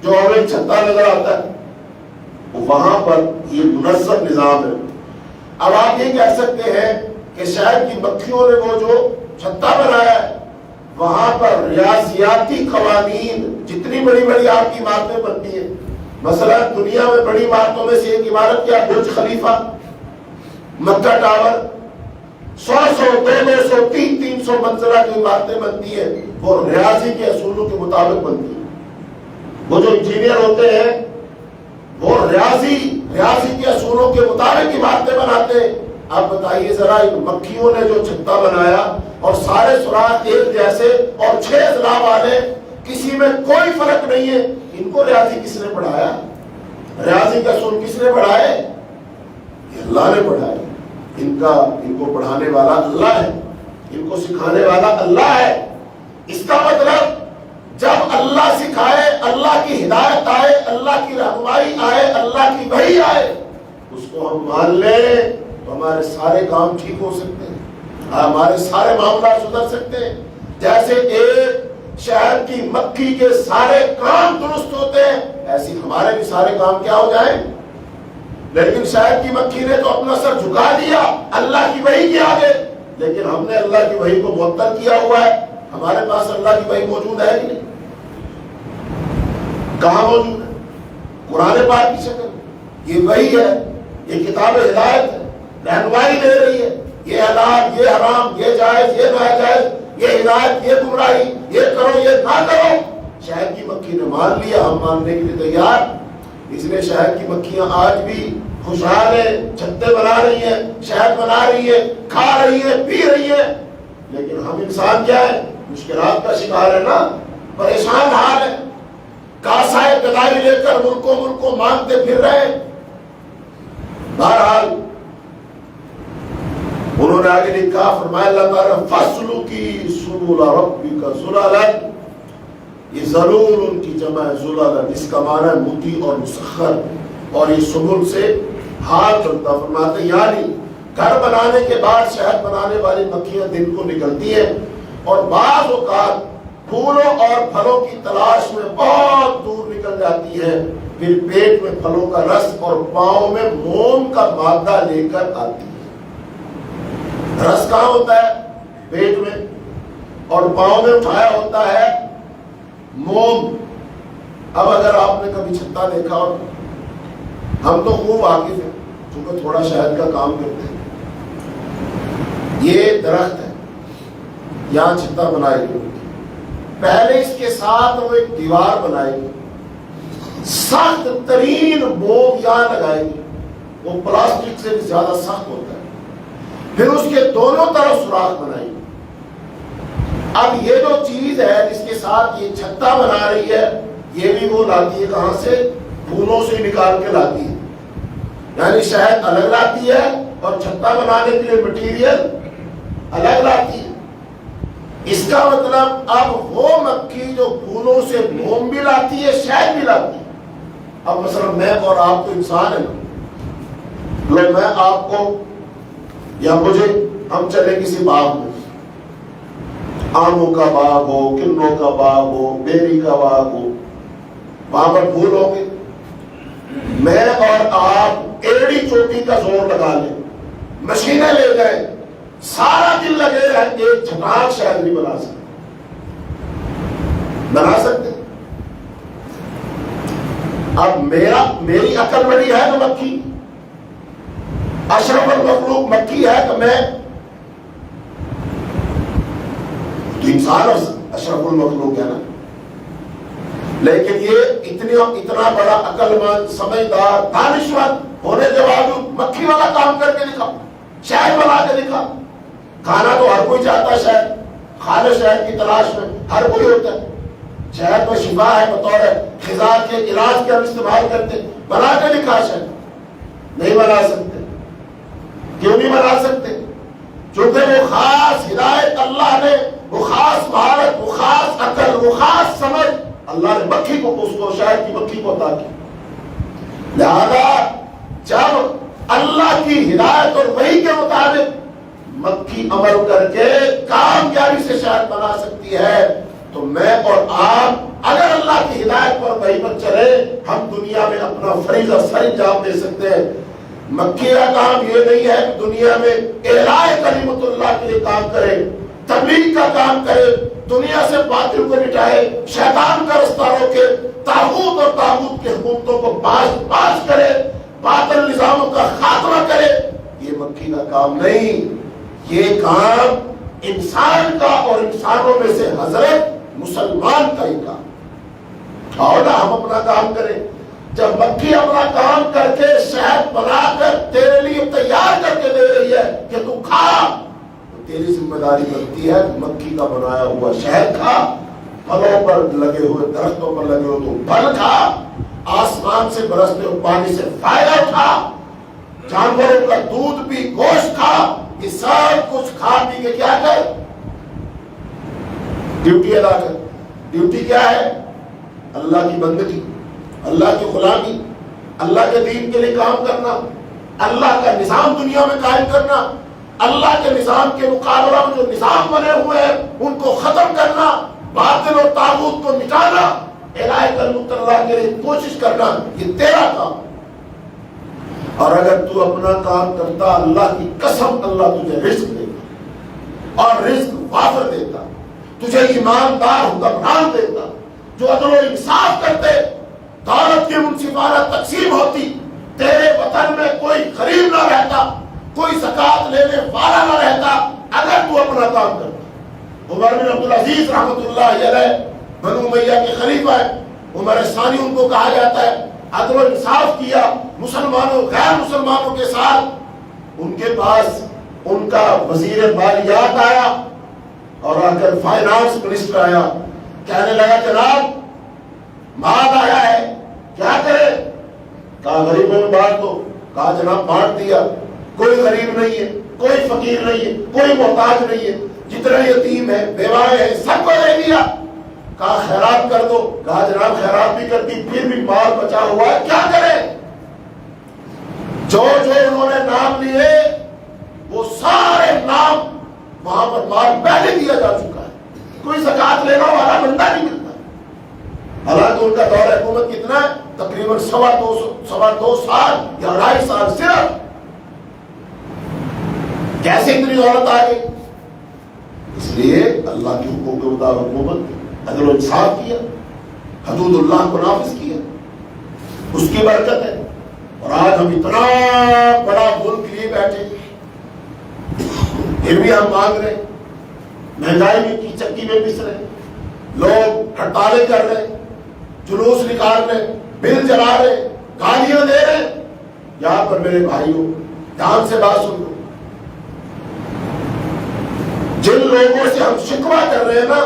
جو ہمیں چھتا نظر آتا ہے وہاں پر یہ منظم نظام ہے. اب آپ یہ کہہ سکتے ہیں کہ شہر کی مکھیوں نے وہ جو چھتا بنایا ہے وہاں پر ریاضیاتی قوانین، جتنی بڑی بڑی آپ کی عمارتیں بنتی ہیں، مثلا دنیا میں بڑی عمارتوں میں سے ایک عمارت کیا برج خلیفہ، مکہ ٹاور، 100 200 300 منزلہ کی عمارتیں بنتی ہیں، وہ ریاضی کے اصولوں کے مطابق بنتی ہیں. وہ جو انجینئر ہوتے ہیں وہ ریاضی کے اصولوں کے مطابق عمارتیں بناتے ہیں. اب بتائیے ذرا ان مکھیوں نے جو چھتا بنایا اور سارے سوراخ ایک جیسے اور 6 اضلاع والے، کسی میں کوئی فرق نہیں ہے، ان کو ریاضی کس نے پڑھایا؟ ریاضی کا اصول کس نے پڑھائے؟ یہ اللہ نے پڑھائے. ان کو پڑھانے والا اللہ ہے، ان کو سکھانے والا اللہ ہے. اس کا مطلب جب اللہ سکھائے، اللہ کی ہدایت آئے، اللہ کی رہنمائی آئے، اللہ کی وحی آئے، اس کو ہم مان لیں تو ہمارے سارے کام ٹھیک ہو سکتے ہیں، ہمارے سارے معاملات سدھر سکتے ہیں. جیسے ایک شہر کی مکھی کے سارے کام درست ہوتے ہیں، ایسے ہمارے بھی سارے کام کیا ہو جائیں. لیکن شہر کی مکھی نے تو اپنا سر جھکا دیا اللہ کی وحی کے آگے، لیکن ہم نے اللہ کی وحی کو معطل کیا ہوا ہے. ہمارے پاس اللہ کی وحی موجود ہے کہ نہیں؟ کہاں موجود ہے؟ قرآن پاک کی شکل. یہ وحی ہے، یہ کتاب ہدایت ہے، رہنمائی دے رہی ہے، یہ حلال، یہ حرام، یہ جائز، یہ ناجائز، یہ ہدایت، یہ گمراہی، یہ کرو، یہ نہ کرو. شہر کی مکھی نے مان لیا، ہم ماننے کے لیے تیار. اس لیے شہر کی مکھیاں آج بھی خوشحال ہیں، چھتے بنا رہی ہیں، شہد بنا رہی ہیں، کھا رہی ہیں، پی رہی ہیں. لیکن ہم انسان کیا ہے؟ مشکلات کا شکار ہے نا، پریشان حال ہے، کاسائے گدائی لے کر ملکوں مانگتے پھر رہے. بہرحال انہوں نے آگے لکھا، فرمایا اللہ تعالیٰ فَاسْلُكِي سُبُلَ رَبِّكَ ذُلَلًا، یہ ضرور ان کی جمع ہے ذُلَلًا، اس کا معنی ہے مطیع اور مسخر، اور یہ سبل سے ہاتھ بنتا. فرماتے یعنی گھر بنانے کے بعد شہد بنانے والی مکھیاں دن کو نکلتی ہیں اور بعض اوقات پھولوں اور پھلوں کی تلاش میں بہت دور نکل جاتی ہے، پھر پیٹ میں پھلوں کا رس اور پاؤں میں موم کا مادہ لے کر آتی ہے. رس کہاں ہوتا ہے؟ پیٹ میں، اور پاؤں میں اٹھایا ہوتا ہے موم. اب اگر آپ نے کبھی چھتا دیکھا ہو، ہم تو خوب واقف ہیں چونکہ تھوڑا شہد کا کام کرتے ہیں. یہ درخت ہے، یہاں چھتا بنائی گئی، پہلے اس کے ساتھ وہ ایک دیوار بنائی گئی، سخت ترین موم یہاں لگائے گی، وہ پلاسٹک سے بھی زیادہ سخت ہوتا ہے، پھر اس کے دونوں طرف سوراخ بنائی گی. اب یہ جو چیز ہے جس کے ساتھ یہ چھتا بنا رہی ہے، یہ بھی وہ لاتی ہے کہاں سے؟ پھولوں سے نکال کے لاتی ہے. یعنی شہد الگ لاتی ہے اور چھتا بنانے کے لیے مٹیریل الگ لاتی ہے. اس کا مطلب اب وہ مکھی جو پھولوں سے موم بھی لاتی ہے، شہد بھی لاتی ہے. اب مثلا میں اور آپ تو انسان ہیں، میں آپ کو یا مجھے، ہم چلے کسی باغ میں، آموں کا باغ ہو، کنوں کا باغ ہو، بیری کا باغ ہو، وہاں پر پھول ہوں گے. میں اور آپ ایڑی چوٹی کا زور لگا لیں، مشینیں لے گئے، سارا دن لگے رہیں، ایک چھٹاک شہد نہیں بنا سکتے. بنا سکتے؟ اب میری عقل بڑی ہے تو مکھی، اشرف المخلوق مکھی ہے تو میں تو انسان اشرف المخلوق ہے نا. لیکن یہ اتنا بڑا عقل مند، سمجھدار، دانشور ہونے کے باوجود مکھی والا کام کر کے دکھا، شہد بنا کے دکھا. کھانا تو ہر کوئی چاہتا ہے، شہد، خالص شہد کی تلاش میں ہر کوئی ہوتا ہے، شہد میں شفا ہے، بطور خزاں کے علاج کے ہم استعمال کرتے، بنا کے دکھا شہد، نہیں بنا سکتے۔ کیوں نہیں بنا سکتے؟ چونکہ وہ خاص ہدایت اللہ نے، وہ خاص مہارت، وہ خاص عقل، وہ خاص سمجھ اللہ نے مکھی کو، اس کو شہد کی مکھی کو عطا کی۔ لہذا جب اللہ کی ہدایت اور وحی کے مطابق مکھی عمل کر کے کامیابی سے شہد بنا سکتی ہے، تو میں اور آپ اگر اللہ کی ہدایت پر وحی پر چلے، ہم دنیا میں اپنا فریضہ سر انجام دے سکتے ہیں۔ مکھی کا کام یہ نہیں ہے کہ دنیا میں اعلاء کلمت اللہ کے لیے کام کرے، تبلیغ کا کام کرے، دنیا سے باطل کو مٹائے، شیطان کا رستہ روکے، طاغوت اور طاغوت کی حکومتوں کو باز کرے، باطل نظاموں کا خاتمہ کرے۔ یہ مکھی کا کام نہیں، یہ کام انسان کا اور انسانوں میں سے حضرت مسلمان کا ہی کام۔ اور نہ ہم اپنا کام کریں۔ جب مکھی اپنا کام کر کے شہد بنا کر تیرے لیے تیار کر کے دے رہی ہے کہ تو کھا، تو تیری ذمہ داری بنتی ہے کہ مکھی کا بنایا ہوا شہد کھا، پھلوں پر لگے ہوئے درختوں پر لگے ہوئے تو پھل کھا، آسمان سے برستے ہوئے پانی سے فائدہ اٹھا، جانوروں کا دودھ بھی، گوشت کھا، یہ سب کچھ کھا پی کے کیا کر؟ ڈیوٹی ادا کر۔ ڈیوٹی کیا ہے؟ اللہ کی بندگی، اللہ کی غلامی، اللہ کے دین کے لیے کام کرنا، اللہ کا نظام دنیا میں قائم کرنا، اللہ کے نظام کے مقابلہ میں جو نظام بنے ہوئے ہیں ان کو ختم کرنا، باطل اور طاغوت کو مٹانا، اعلاء کلمت اللہ کے لیے کوشش کرنا، یہ تیرا کام۔ اور اگر تو اپنا کام کرتا، اللہ کی قسم اللہ تجھے رزق دیتا، اور رزق وافر دیتا، تجھے ایماندار حکمران دیتا جو عدل و انصاف کرتے، دولت کی منصفانہ تقسیم ہوتی، تیرے وطن میں کوئی غریب نہ رہتا، کوئی زکات لینے والا نہ رہتا، اگر تو اپنا کام کرتا۔ عمر بن عبدالعزیز رحمۃ اللہ علیہ بنو امیہ کے خلیفہ ہیں، عمر ثانی ان کو کہا جاتا ہے، عدل و انصاف کیا مسلمانوں غیر مسلمانوں کے ساتھ۔ ان کے پاس ان کا وزیر مالیات آیا اور آ کر فائنانس منسٹر آیا، کہنے لگا جناب مال آیا ہے، کیا کرے؟ کہا غریبوں میں بانٹ دو۔ کہا جناب بانٹ دیا، کوئی غریب نہیں ہے، کوئی فقیر نہیں ہے، کوئی محتاج نہیں ہے، جتنے یتیم ہیں، بیوائیں ہیں، سب کو دے دیا۔ کہا خیرات کر دو۔ کہا جناب خیرات بھی کرتی، پھر بھی مال بچا ہوا ہے، کیا کرے؟ جو جو انہوں نے نام لیے وہ سارے نام وہاں پر مال پہلے دیا جا چکا ہے، کوئی زکات لینا والا بندہ نہیں ملتا۔ حالانکہ ان کا دور حکومت کتنا ہے؟ تقریباً 2.25 سال یا 2.5 سال صرف۔ کیسے اتنی دولت آ گئی؟ اس لیے اللہ کے حکم کے مطابق حکومت عدل و انصاف کیا، حدود اللہ کو نافذ کیا، اس کی برکت ہے۔ اور آج ہم اتنا بڑا ملک لیے بیٹھے، پھر بھی ہم مانگ رہے، مہنگائی میں کی چکی میں پس رہے، لوگ ہڑتالیں کر رہے، جلوس نکال رہے، بل جلا رہے، گالیاں دے رہے۔ یہاں پر میرے بھائیوں دھیان سے بات سن لو، جن لوگوں سے ہم شکوہ کر رہے ہیں نا،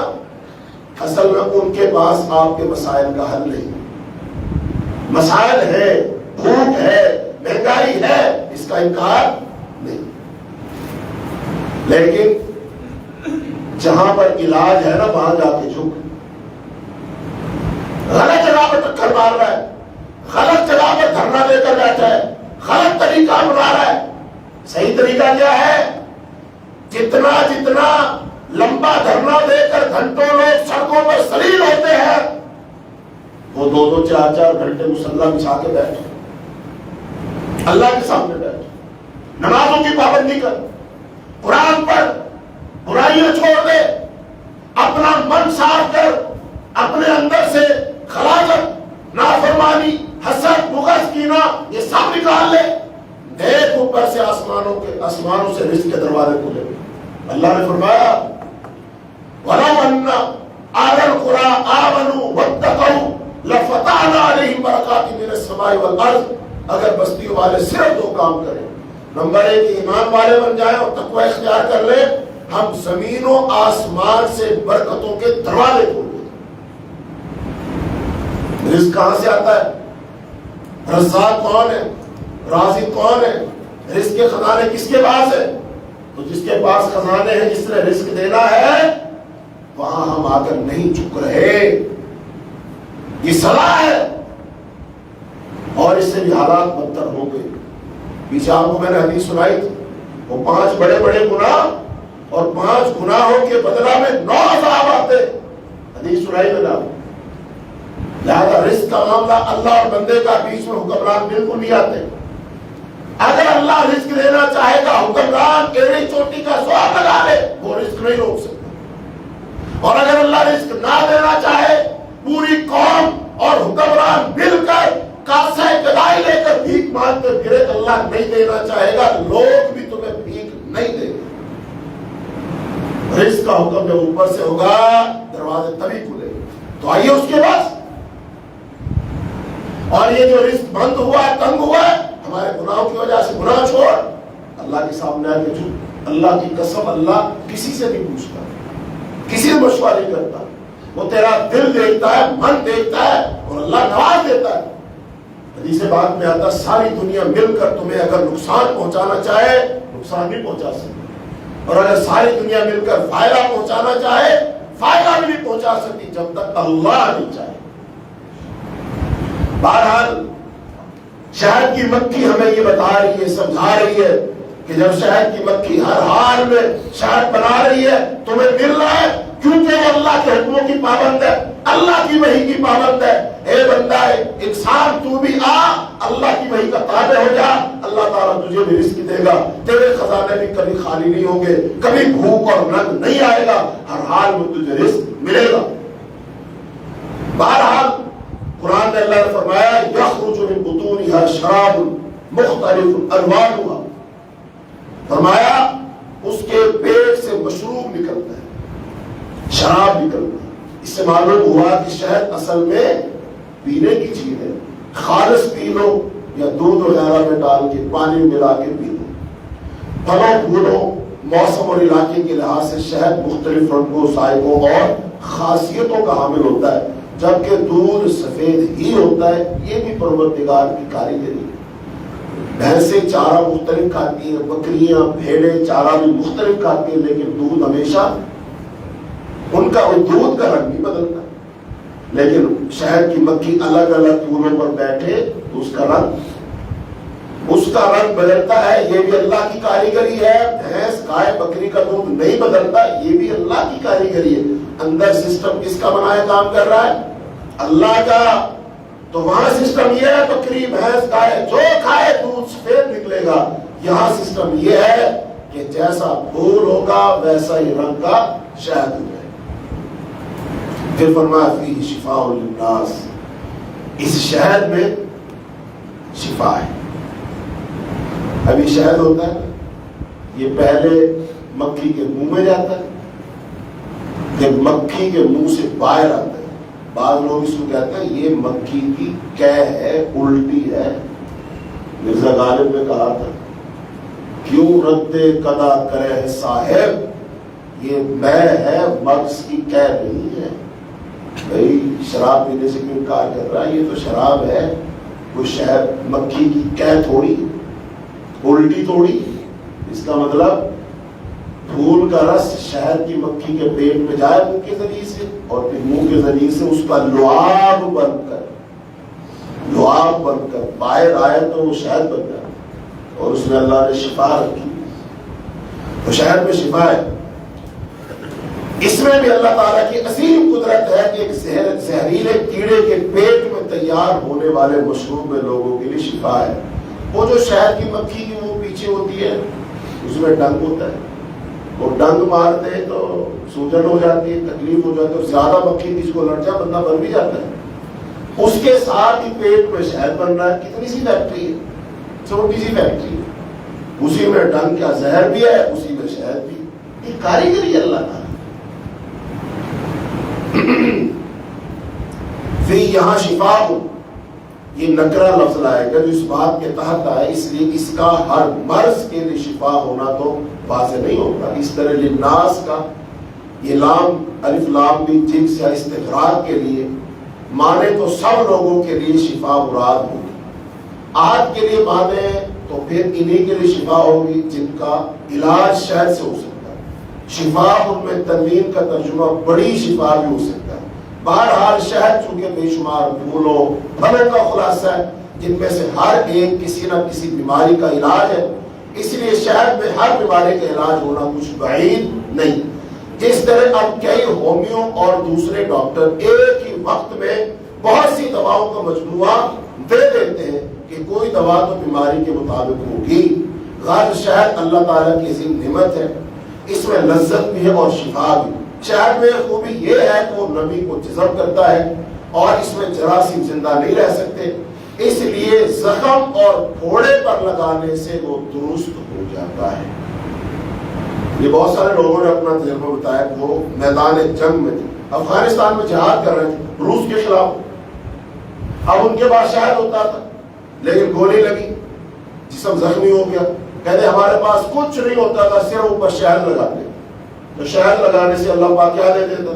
اصل میں ان کے پاس آپ کے مسائل کا حل نہیں۔ مسائل ہے، بھوک ہے، مہنگائی ہے، اس کا انکار نہیں، لیکن جہاں پر علاج ہے نا وہاں جا کے جھک، غلط جگہ پر ٹکر مار رہا ہے، غلط جگہ پر دھرنا دے کر بیٹھا ہے، غلط طریقہ اپنا رہا ہے۔ صحیح طریقہ کیا ہے؟ جتنا جتنا لمبا دھرنا دے کر گھنٹوں لوگ سڑکوں پر ذلیل ہوتے ہیں، وہ 2-2 4-4 گھنٹے مصلی بچھا کے بیٹھے، اللہ کے سامنے بیٹھے، نمازوں کی پابندی کر، قرآن پر، برائیاں چھوڑ دے، اپنا من صاف کر، اپنے اندر سے خلاصت، نافرمانی، حسد، بغض، کینہ، یہ سب نکال لے، دیکھ اوپر سے آسمانوں سے رزق کے دروازے کھلے۔ اللہ نے فرمایا وَلَوْ أَنَّ أَهْلَ الْقُرَىٰ آمَنُوا وَاتَّقَوْا لَفَتَحْنَا عَلَيْهِمْ بَرَكَاتٍ مِّنَ السَّمَاءِ وَالْأَرْضِ۔ اگر بستیوں والے صرف 2 کام کریں، نمبر 1 ایمان والے بن جائیں اور تقوی اختیار کر لیں، ہم زمین و آسمان سے برکتوں کے دروازے کھول دیں۔ رزق کہاں سے آتا ہے؟ رزاق کون ہے؟ رازق کون ہے؟ رزق کے خزانے کس کے پاس ہے؟ تو جس کے پاس خزانے ہیں، جس نے رزق دینا ہے، وہاں ہم آ کر نہیں جھک رہے. یہ صلاح ہے، اور اس سے بھی حالات بدتر ہو گئے. پیچھے آپ کو میں نے حدیث سنائی تھی، وہ 5 بڑے بڑے گناہ اور 5 گناہوں کے بدلہ میں 9 عذاب آتے. حدیث سنائی میں نے. لہذا رزق کا معاملہ اللہ اور بندے کا بیچ میں حکمران بالکل نہیں آتے. اگر اللہ رزق دینا چاہے گا، حکمران ایڑی چوٹی کا سواب لگا لے، وہ رزق نہیں روک سکتا. اور اگر اللہ رزق نہ دینا چاہے، پوری قوم اور حکمران مل کر کاسہ گدائی لے کر بھیک مانگ کر گرے، اللہ نہیں دینا چاہے گا، لوگ بھی تمہیں بھیک نہیں دیں گے. رزق کا حکم جب اوپر سے ہوگا، دروازے تبھی کھلے. تو آئیے اس کے پاس. اور یہ جو رزق بند ہوا ہے، تنگ ہوا ہے، ہمارے گناہوں کی وجہ سے. گناہ چھوڑ، اللہ کے سامنے آ کے جھک. اللہ کی قسم، اللہ کسی سے نہیں پوچھتا، کسی سے مشورہ نہیں کرتا. وہ تیرا دل دیکھتا ہے، من دیکھتا ہے، اور اللہ نواز دیتا ہے. حدیث بات میں آتا، ساری دنیا مل کر تمہیں اگر نقصان پہنچانا چاہے، نقصان نہیں پہنچا سکتی. اور اگر ساری دنیا مل کر فائدہ پہنچانا چاہے، فائدہ بھی نہیں پہنچا سکتی جب تک اللہ نہیں چاہے. بہرحال شہد کی مکھی ہمیں یہ بتا رہی ہے، سمجھا رہی ہے کہ جب شہد کی مکھی ہر حال میں شہد بنا رہی ہے، تمہیں مل رہا ہے کیونکہ وہ اللہ کے حکموں کی پابند ہے، اللہ کی وحی کی پابند ہے. اے بندہ انسان، تو بھی آ، اللہ کی وحی کا تابع ہو جا. اللہ تعالیٰ تجھے بھی رزق دے گا، تیرے خزانے بھی کبھی خالی نہیں ہوں گے، کبھی بھوک اور ننگ نہیں آئے گا، ہر حال میں تجھے رزق ملے گا. بہرحال قرآن میں اللہ نے فرمایا، یخرج من بطونها شراب مختلف الوانها. فرمایا اس کے پیٹ سے مشروب نکلتا ہے، شراب نکلتا ہے. اس سے معلوم ہوا کہ شہد اصل میں پینے کی چیز ہے. خالص پی لو یا دودھ وغیرہ میں ڈال کے پانی میں ملا کے پی لو. پھلوں پھولوں، موسم اور علاقے کے لحاظ سے شہد مختلف رنگوں، ذائقوں اور خاصیتوں کا حامل ہوتا ہے، جبکہ دودھ سفید ہی ہوتا ہے. یہ بھی پروردگار کی کاریگری ہے. بھینسیں چارہ مختلف کھاتی ہیں، بکریاں بھیڑیں چارہ بھی مختلف کھاتی ہیں، لیکن دودھ ہمیشہ ان کا دودھ کا رنگ نہیں بدلتا. لیکن شہد کی مکھی الگ الگ پھولوں پر بیٹھے تو اس کا رنگ بدلتا ہے. یہ بھی اللہ کی کاریگری ہے. بھینس گائے بکری کا دودھ نہیں بدلتا، یہ بھی اللہ کی کاریگری ہے. اندر سسٹم کس کا بنایا کام کر رہا ہے؟ اللہ کا. تو وہاں سسٹم یہ ہے، بکری بھینس گائے جو کھائے دودھ سفید نکلے گا. یہاں سسٹم یہ ہے کہ جیسا پھول ہوگا ویسا ہی رنگ کا شہد ہو جائے. پھر فرمایا فیہ شفاء للناس، اس شہد میں شفا ہے. ابھی شہد ہوتا ہے، یہ پہلے مکھی کے منہ میں جاتا ہے، پھر مکھی کے منہ سے باہر آتا ہے. بعض لوگ اس کو کہتے ہیں یہ مکھی کی قے ہے، الٹی ہے. مرزا غالب نے کہا تھا، کیوں رد قدا کرے صاحب، یہ میں ہے مغز کی قے نہیں ہے. بھائی شراب پینے سے کیوں انکار کر رہا ہے؟ یہ تو شراب ہے، کوئی شہد مکھی کی قے تھوڑی، الٹی تھوڑی. اس کا مطلب پھول کا رس شہد کی مکھی کے پیٹ میں جائے منہ کے ذریعے سے، اور پھر منہ کے ذریعے سے اس کا لعاب بن کر باہر آئے تو وہ شہد بن جائے. اور اس میں اللہ نے شفا رکھی. تو شہد میں شفا ہے. اس میں بھی اللہ تعالیٰ کی عظیم قدرت ہے کہ ایک زہریلے کیڑے کے پیٹ میں تیار ہونے والے مشروب میں لوگوں کے لیے شفا ہے. وہ جو شہد کی مکھی کی وہ پیچھے ہوتی ہے، اس میں ڈنگ ہوتا ہے، وہ ڈنگ مارتے تو سوجن ہو جاتی ہے، تکلیف ہو جاتی ہے. زیادہ مکھی کسی کو لڑ جائے بندہ مر بھی جاتا ہے. اس کے ساتھ ہی پیٹ میں شہد بن رہا ہے. کتنی سی فیکٹری ہے، چھوٹی سی فیکٹری ہے. اسی میں ڈنگ کا زہر بھی ہے، اسی میں شہد بھی. یہ کاریگری اللہ تعالیٰ. پھر یہاں شفا ہو، یہ نکرہ لفظ لائے گا جو اس بات کے تحت آئے، اس لیے اس کا ہر مرض کے لیے شفا ہونا تو واضح نہیں ہوگا. اس طرح للناس کا یہ لام الف لام بھی جنس یا استغراق کے لیے مانے تو سب لوگوں کے لیے شفا مراد ہوگی، آج کے لیے مانے تو پھر انہی کے لیے شفا ہوگی جن کا علاج شہد سے ہو سکتا ہے۔ شفا ان میں تنوین کا ترجمہ بڑی شفا بھی ہو سکتا ہے۔ بہرحال شہد چونکہ بے شمار پھولوں پھلوں کا خلاصہ ہے جن میں سے ہر ایک کسی نہ کسی بیماری کا علاج ہے، اس لیے شہد میں ہر بیماری کا علاج ہونا کچھ بعید نہیں۔ جس طرح اب کئی ہومیو اور دوسرے ڈاکٹر ایک ہی وقت میں بہت سی دواؤں کا مجموعہ دے دیتے ہیں کہ کوئی دوا تو بیماری کے مطابق ہوگی، غرض شہد اللہ تعالیٰ کی عظیم نعمت ہے، اس میں لذت بھی ہے اور شفا بھی۔ شہد میں خوبی یہ ہے کہ وہ نمی کو جذب کرتا ہے اور اس میں جراثیم زندہ نہیں رہ سکتے، اس لیے زخم اور پھوڑے پر لگانے سے وہ درست ہو جاتا ہے۔ یہ بہت سارے لوگوں نے اپنا تجربہ بتایا کہ وہ میدان جنگ میں تھے، افغانستان میں جہاد کر رہے تھے روس کے خلاف، اب ان کے پاس شہد ہوتا تھا لیکن گولی لگی، جسم زخمی ہو گیا، کہتے ہمارے پاس کچھ نہیں ہوتا تھا صرف اوپر شہد لگاتے، تو شہد لگانے سے اللہ پاک کیا دے دیتا؟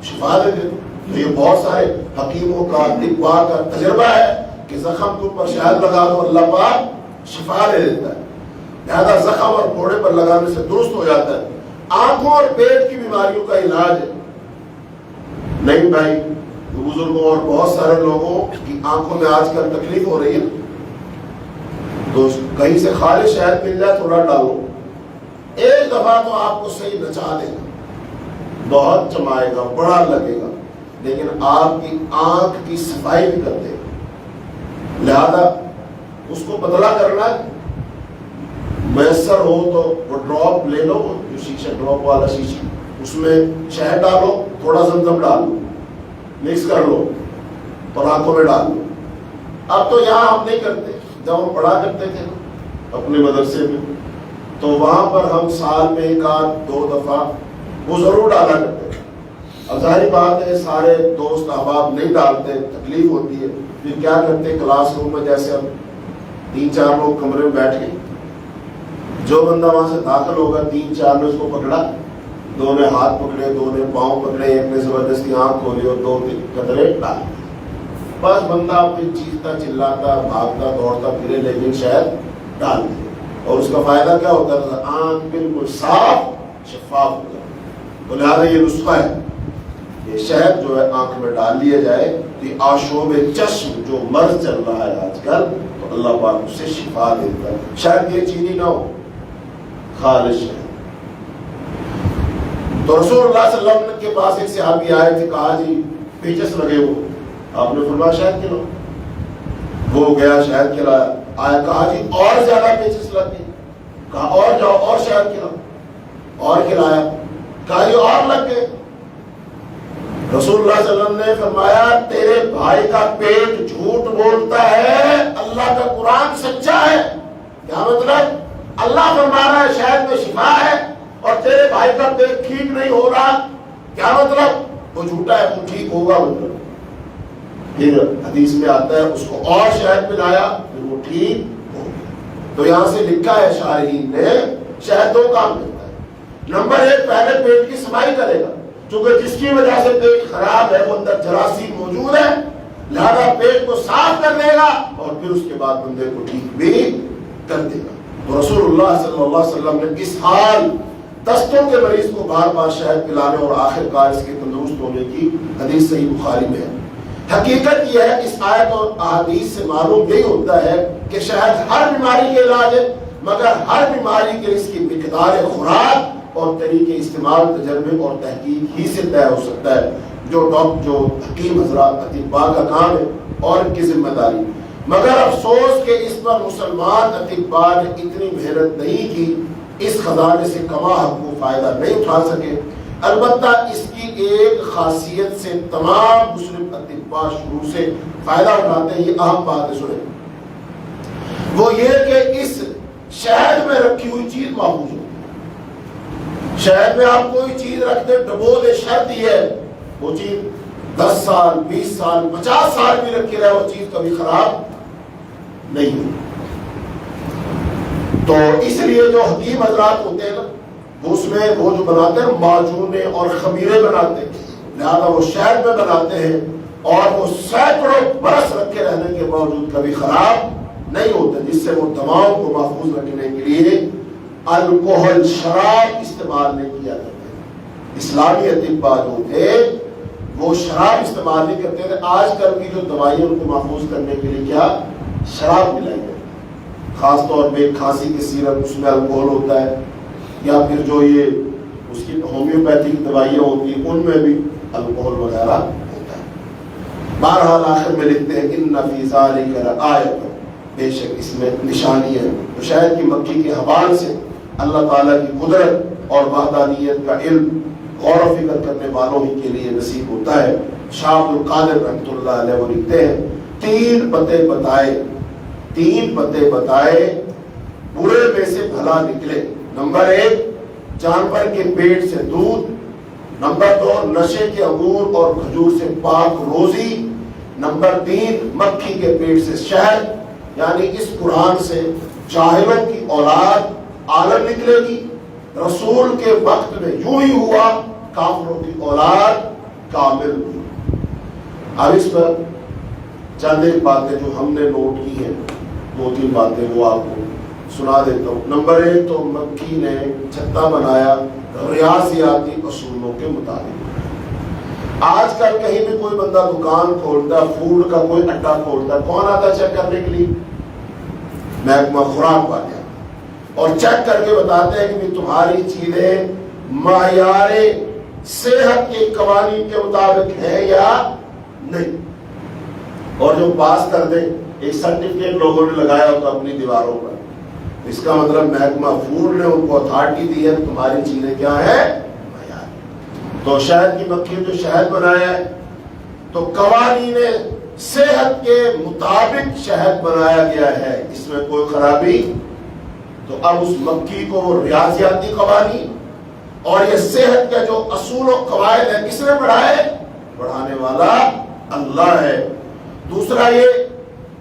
شفا دے دیتا۔ تو یہ بہت سارے حکیموں کا طباء کا تجربہ ہے کہ زخم کے اوپر شہد لگا دو اللہ پاک شفا دے دیتا ہے، لہذا زخم اور پھوڑے پر لگانے سے درست ہو جاتا ہے۔ آنکھوں اور پیٹ کی بیماریوں کا علاج ہے نہیں بھائی، بزرگوں اور بہت سارے لوگوں کی آنکھوں میں آج کل تکلیف ہو رہی ہے، تو کہیں سے خالص شہد مل جائے تھوڑا ڈالو، ایک دفعہ تو آپ کو صحیح نچا دے گا، بہت چمائے گا، بڑا لگے گا، لیکن آپ کی آنکھ کی صفائی بھی کر دے گا۔ لہذا اس کو پتلا کرنا میسر ہو تو وہ ڈراپ لے لو، جو شیشہ ڈراپ والا شیشہ، اس میں شہد ڈالو، تھوڑا زمزم ڈالو، مکس کر لو اور آنکھوں میں ڈال لو۔ اب تو یہاں ہم نہیں کرتے، جب ہم پڑھا کرتے تھے اپنے مدرسے میں تو وہاں پر ہم سال میں ایک آدھ دو دفعہ وہ ضرور ڈالا کرتے تھے۔ اب ظاہری بات ہے سارے دوست احباب نہیں ڈالتے، تکلیف ہوتی ہے، پھر کیا کرتے کلاس روم میں جیسے ہم 3-4 لوگ کمرے میں بیٹھ گئے، جو بندہ وہاں سے داخل ہوگا 3-4 نے اس کو پکڑا، 2 نے ہاتھ پکڑے، 2 نے پاؤں پکڑے، ایک نے زبردستی آنکھ کھولی اور 2 قطرے ڈال، بس بندہ پھر چیختا چلاتا بھاگتا دوڑتا پھرے لیکن شہد ڈال دیا، اور اس کا فائدہ کیا ہوتا تھا؟ آنکھ بالکل صاف شفاف ہو جائے۔ تو لہٰذا یہ نسخہ ہے، یہ شہد جو ہے آنکھ میں ڈال لیا جائے تو یہ آشوب چشم جو مرض چل رہا ہے آج کل، تو اللہ پاک اس سے شفا دیتا ہے۔ شاید یہ چینی نہ ہو، خالص ہے۔ تو رسول اللہ صلی اللہ علیہ وسلم کے پاس ایک صحابی آئے تھے، کہا جی پیچس لگے ہو، آپ نے فرمایا شہد کھلاؤ، وہ گیا شہد کھلایا، آیا کہا جی اور زیادہ پیچس لگ گئی، کہا اور جاؤ اور شہد کھلاؤ، اور کھلایا، کہا جی اور لگ گئے۔ رسول اللہ صلی اللہ علیہ وسلم نے فرمایا تیرے بھائی کا پیٹ جھوٹ بولتا ہے، اللہ کا قرآن سچا ہے۔ کیا مطلب؟ اللہ فرما رہا ہے شہد میں شفا ہے اور تیرے بھائی کا پیٹ ٹھیک نہیں ہو رہا، کیا مطلب؟ وہ جھوٹا ہے، وہ ٹھیک ہوگا مطلب۔ پھر حدیث میں آتا ہے اس کو اور شہد پلایا پھر وہ ٹھیک ہو گیا۔ تو یہاں سے لکھا ہے شارحین نے شہد 2 کام کرتا ہے۔ نمبر 1 پہلے پیٹ کی صفائی کرے گا، کیونکہ جس کی وجہ سے پیٹ خراب ہے وہ اندر جراثیم موجود ہے، لہذا پیٹ کو صاف کر دے گا اور پھر اس کے بعد بندے کو ٹھیک بھی کر دے گا۔ تو رسول اللہ صلی اللہ علیہ وسلم نے اس حال دستوں کے مریض کو بار بار شہد پلانے اور آخر کار اس کے تندرست ہونے کی حدیث صحیح بخاری میں ہے۔ حقیقت یہ ہے اس آیت اور احادیث سے معلوم یہی ہوتا ہے کہ شہد ہر بیماری کے علاج ہے، مگر ہر بیماری کے اس کی مقدار خوراک اور طریقے استعمال تجربے اور تحقیق ہی سے طے ہو سکتا ہے، جو حکیم حضرات اطباء کا کام ہے اور ان کی ذمہ داری۔ مگر افسوس کہ اس پر مسلمان اطباء نے اتنی محنت نہیں کی، اس خزانے سے کما حق کو فائدہ نہیں اٹھا سکے۔ البتہ اس کی ایک خاصیت سے تمام مسلم اطباء شروع سے فائدہ اٹھاتے ہیں، یہ اہم بات ہے سنیں، وہ یہ کہ اس شہد میں رکھی ہوئی چیز محفوظ ہو۔ شہد میں آپ کوئی چیز رکھ دے ڈبو دے، شرط یہ ہے وہ چیز 10 سال 20 سال 50 سال بھی رکھی رہے، وہ چیز کبھی خراب نہیں ہوئی۔ تو اس لیے جو حکیم حضرات ہوتے ہیں نا، وہ اس میں وہ جو بناتے ہیں معجونے اور خمیرے بناتے ہیں، لہذا وہ شہد میں بناتے ہیں اور وہ سینکڑوں برس رکھے رہنے کے باوجود کبھی خراب نہیں ہوتے، جس سے وہ دواؤں کو محفوظ رکھنے کے لیے الکوہل شراب استعمال نہیں کیا کرتے۔ اسلامی اطباء جو تھے وہ شراب استعمال نہیں کرتے تھے۔ آج کل کی جو دوائیں ان کو محفوظ کرنے کے لیے کیا شراب ملائی جاتی ہے، خاص طور پہ کھانسی کے سیرپ اس میں الکوہل ہوتا ہے، یا پھر جو یہ اس کی ہومیوپیتھک دوائیاں ہوتی ہیں ان میں بھی الکوہل وغیرہ ہوتا ہے۔ بہرحال آخر میں لکھتے ہیں ان فی ذلک لآیۃ، بے شک اس میں نشانی ہے۔ تو شہد کی مکھی کے حبال سے اللہ تعالیٰ کی قدرت اور وحدانیت کا علم غور و فکر کرنے والوں ہی کے لیے نصیب ہوتا ہے۔ شاہ عبد القادر رحمۃ اللہ علیہ وہ لکھتے ہیں تین پتے بتائے برے میں سے بھلا نکلے۔ نمبر 1 جانور کے پیٹ سے دودھ، نمبر 2 نشے کے انگور اور کھجور سے پاک روزی، نمبر 3 مکھی کے پیٹ سے شہد۔ یعنی اس قرآن سے جاہلوں کی اولاد عالم نکلے گی، رسول کے وقت میں یوں ہی ہوا، کافروں کی اولاد کامل ہوئی۔ اب اس پر چند ایک باتیں جو ہم نے نوٹ کی ہیں، 2-3 باتیں وہ آپ کو سنا دیتا ہوں۔ نمبر 1 تو مکھی نے چھتا بنایا ریاضیاتی اصولوں کے مطابق۔ آج کل کہیں بھی کوئی بندہ دکان کھولتا، فوڈ کا کوئی اڈا کھولتا، کون آتا چیک کرنے کے لیے؟ محکمہ خوراک والے، اور چیک کر کے بتاتے ہیں کہ تمہاری چیزیں معیار صحت کے قوانین کے مطابق ہے یا نہیں، اور جو پاس کر دیں ایک سرٹیفکیٹ لوگوں نے لگایا ہوتا اپنی دیواروں پر، اس کا مطلب محکمہ فوڈ نے ان کو اتھارٹی دی ہے تمہاری چیزیں کیا ہے معیار۔ تو شہد کی مکھی جو شہد بنایا ہے تو قوانین صحت کے مطابق شہد بنایا گیا ہے، اس میں کوئی خرابی۔ تو اب اس مکھی کو وہ ریاضیاتی قوانین اور یہ صحت کے جو اصول و قواعد ہے کس نے بڑھائے؟ بڑھانے والا اللہ ہے۔ دوسرا یہ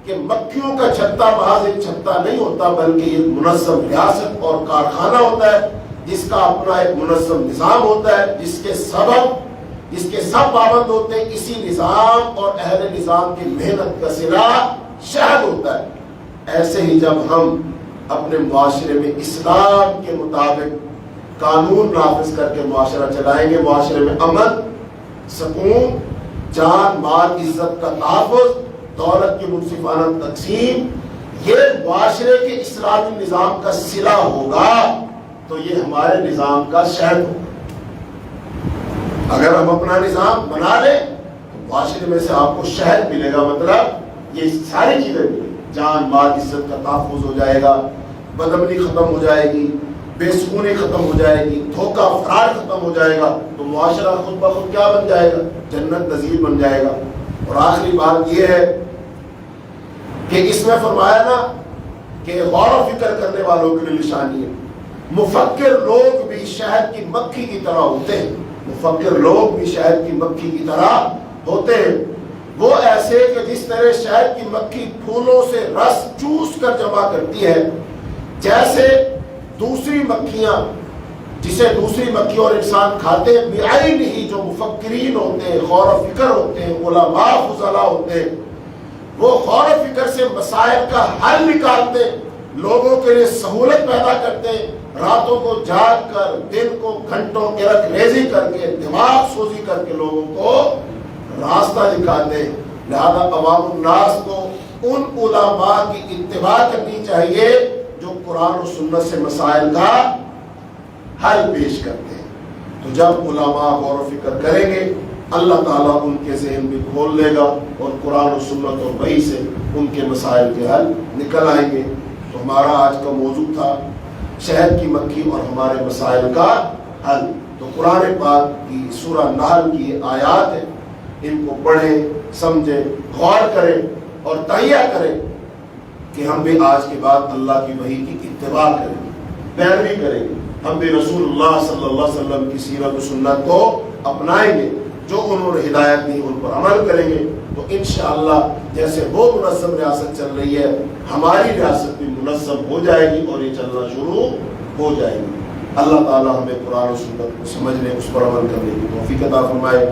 کہ مکھیوں کا چھتا محض ایک چھتا نہیں ہوتا، بلکہ ایک منظم ریاست اور کارخانہ ہوتا ہے جس کا اپنا ایک منظم نظام ہوتا ہے، جس کے سب پابند ہوتے ہیں اسی نظام اور اہل نظام کی محنت کا صلہ شہد ہوتا ہے۔ ایسے ہی جب ہم اپنے معاشرے میں اسلام کے مطابق قانون نافذ کر کے معاشرہ چلائیں گے، معاشرے میں امن، سکون، جان مال عزت کا تحفظ، دولت کی منصفانہ تقسیم، یہ معاشرے کے اسلامی نظام کا صلہ ہوگا تو یہ ہمارے نظام کا شہد ہوگا۔ اگر ہم اپنا نظام بنا لیں تو معاشرے میں سے آپ کو شہد ملے گا، مطلب یہ ساری چیزیں ملیں گی، جان مال عزت کا تحفظ ہو جائے گا، بدامنی ختم ہو جائے گی، بے سکونی ختم ہو جائے گی، دھوکہ فرار ختم ہو جائے گا، تو معاشرہ خود بخود کیا بن جائے گا؟ جنت نظیر بن جائے گا۔ اور آخری بات یہ ہے کہ اس میں فرمایا نا کہ غور و فکر کرنے والوں کے لیے نشانی ہے۔ مفکر لوگ بھی شہد کی مکھی کی طرح ہوتے ہیں، مفکر لوگ بھی شہد کی مکھی کی طرح ہوتے ہیں، وہ ایسے کہ جس طرح شہد کی مکھی پھولوں سے رس چوس کر جمع کرتی ہے، جیسے دوسری مکھیاں جسے دوسری مکھی اور انسان کھاتے ہیں، بعین ہی جو مفکرین ہوتے ہیں، غور و فکر ہوتے ہیں، علماء فضلاء ہوتے ہیں، وہ غور و فکر سے مسائل کا حل نکالتے ہیں، لوگوں کے لیے سہولت پیدا کرتے ہیں، راتوں کو جاگ کر دن کو گھنٹوں کرک ریزی کر کے دماغ سوزی کر کے لوگوں کو راستہ دکھاتے ہیں۔ لہذا عوام الناس کو ان علماء کی اتباع کرنی چاہیے جو قرآن و سنت سے مسائل کا حل پیش کرتے ہیں۔ تو جب علماء غور و فکر کریں گے اللہ تعالیٰ ان کے ذہن بھی کھول لے گا اور قرآن و سنت اور وحی سے ان کے مسائل کے حل نکل آئیں گے۔ تو ہمارا آج کا موضوع تھا شہد کی مکھی اور ہمارے مسائل کا حل۔ تو قرآن پاک کی سورہ نحل کی آیات ہیں، ان کو پڑھیں، سمجھیں، غور کریں اور تہیہ کریں کہ ہم بھی آج کے بعد اللہ کی وحی کی اتباع کریں گے، پیروی کریں گے، ہم بھی رسول اللہ صلی اللہ علیہ وسلم کی سیرت و سنت کو اپنائیں گے، جو انہوں نے ہدایت دی ان پر عمل کریں گے، تو انشاءاللہ جیسے وہ منظم ریاست چل رہی ہے ہماری ریاست بھی منظم ہو جائے گی اور یہ چلنا شروع ہو جائے گی۔ اللہ تعالی ہمیں قرآن و سنت کو سمجھنے، اس پر عمل کرنے کی توفیق عطا فرمائے۔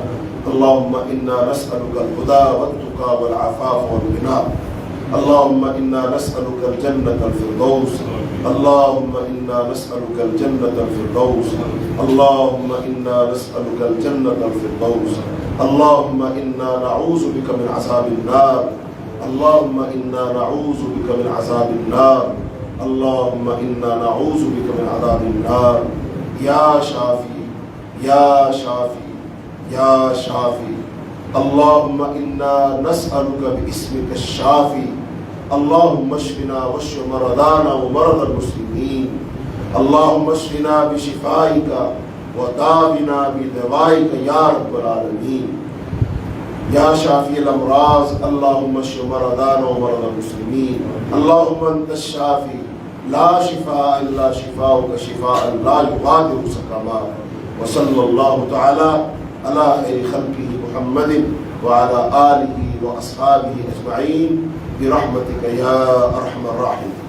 اللهم إنا نسألك الهدى والتقى والعفاف والغنى. اللهم إنا نسألك الجنة الفردوس. اللهم إنا نسألك الجنة الفردوس. اللهم إنا نسألك الجنة الفردوس. اللهم إنا نعوذ بك من عذاب النار. اللهم إنا نعوذ بك من عذاب النار. اللهم إنا نعوذ بك من عذاب النار. يا شافي يا شافي يا شافي. اللهم إنا نسألك باسمك الشافي. اللهم اشفنا واشف مرضانا ومرضى المسلمين. اللهم اشفنا بشفائك وداونا بدوائك يا رب العالمين. يا شافي الأمراض اللهم اشف مرضانا ومرضى المسلمين. اللهم أنت الشافي لا شفاء إلا شفاؤك شفاء لا يغادر سقما. وصلى الله تعالى على خير خلقه محمد وعلى آله وأصحابه أجمعين برحمتك يا أرحم الراحمين.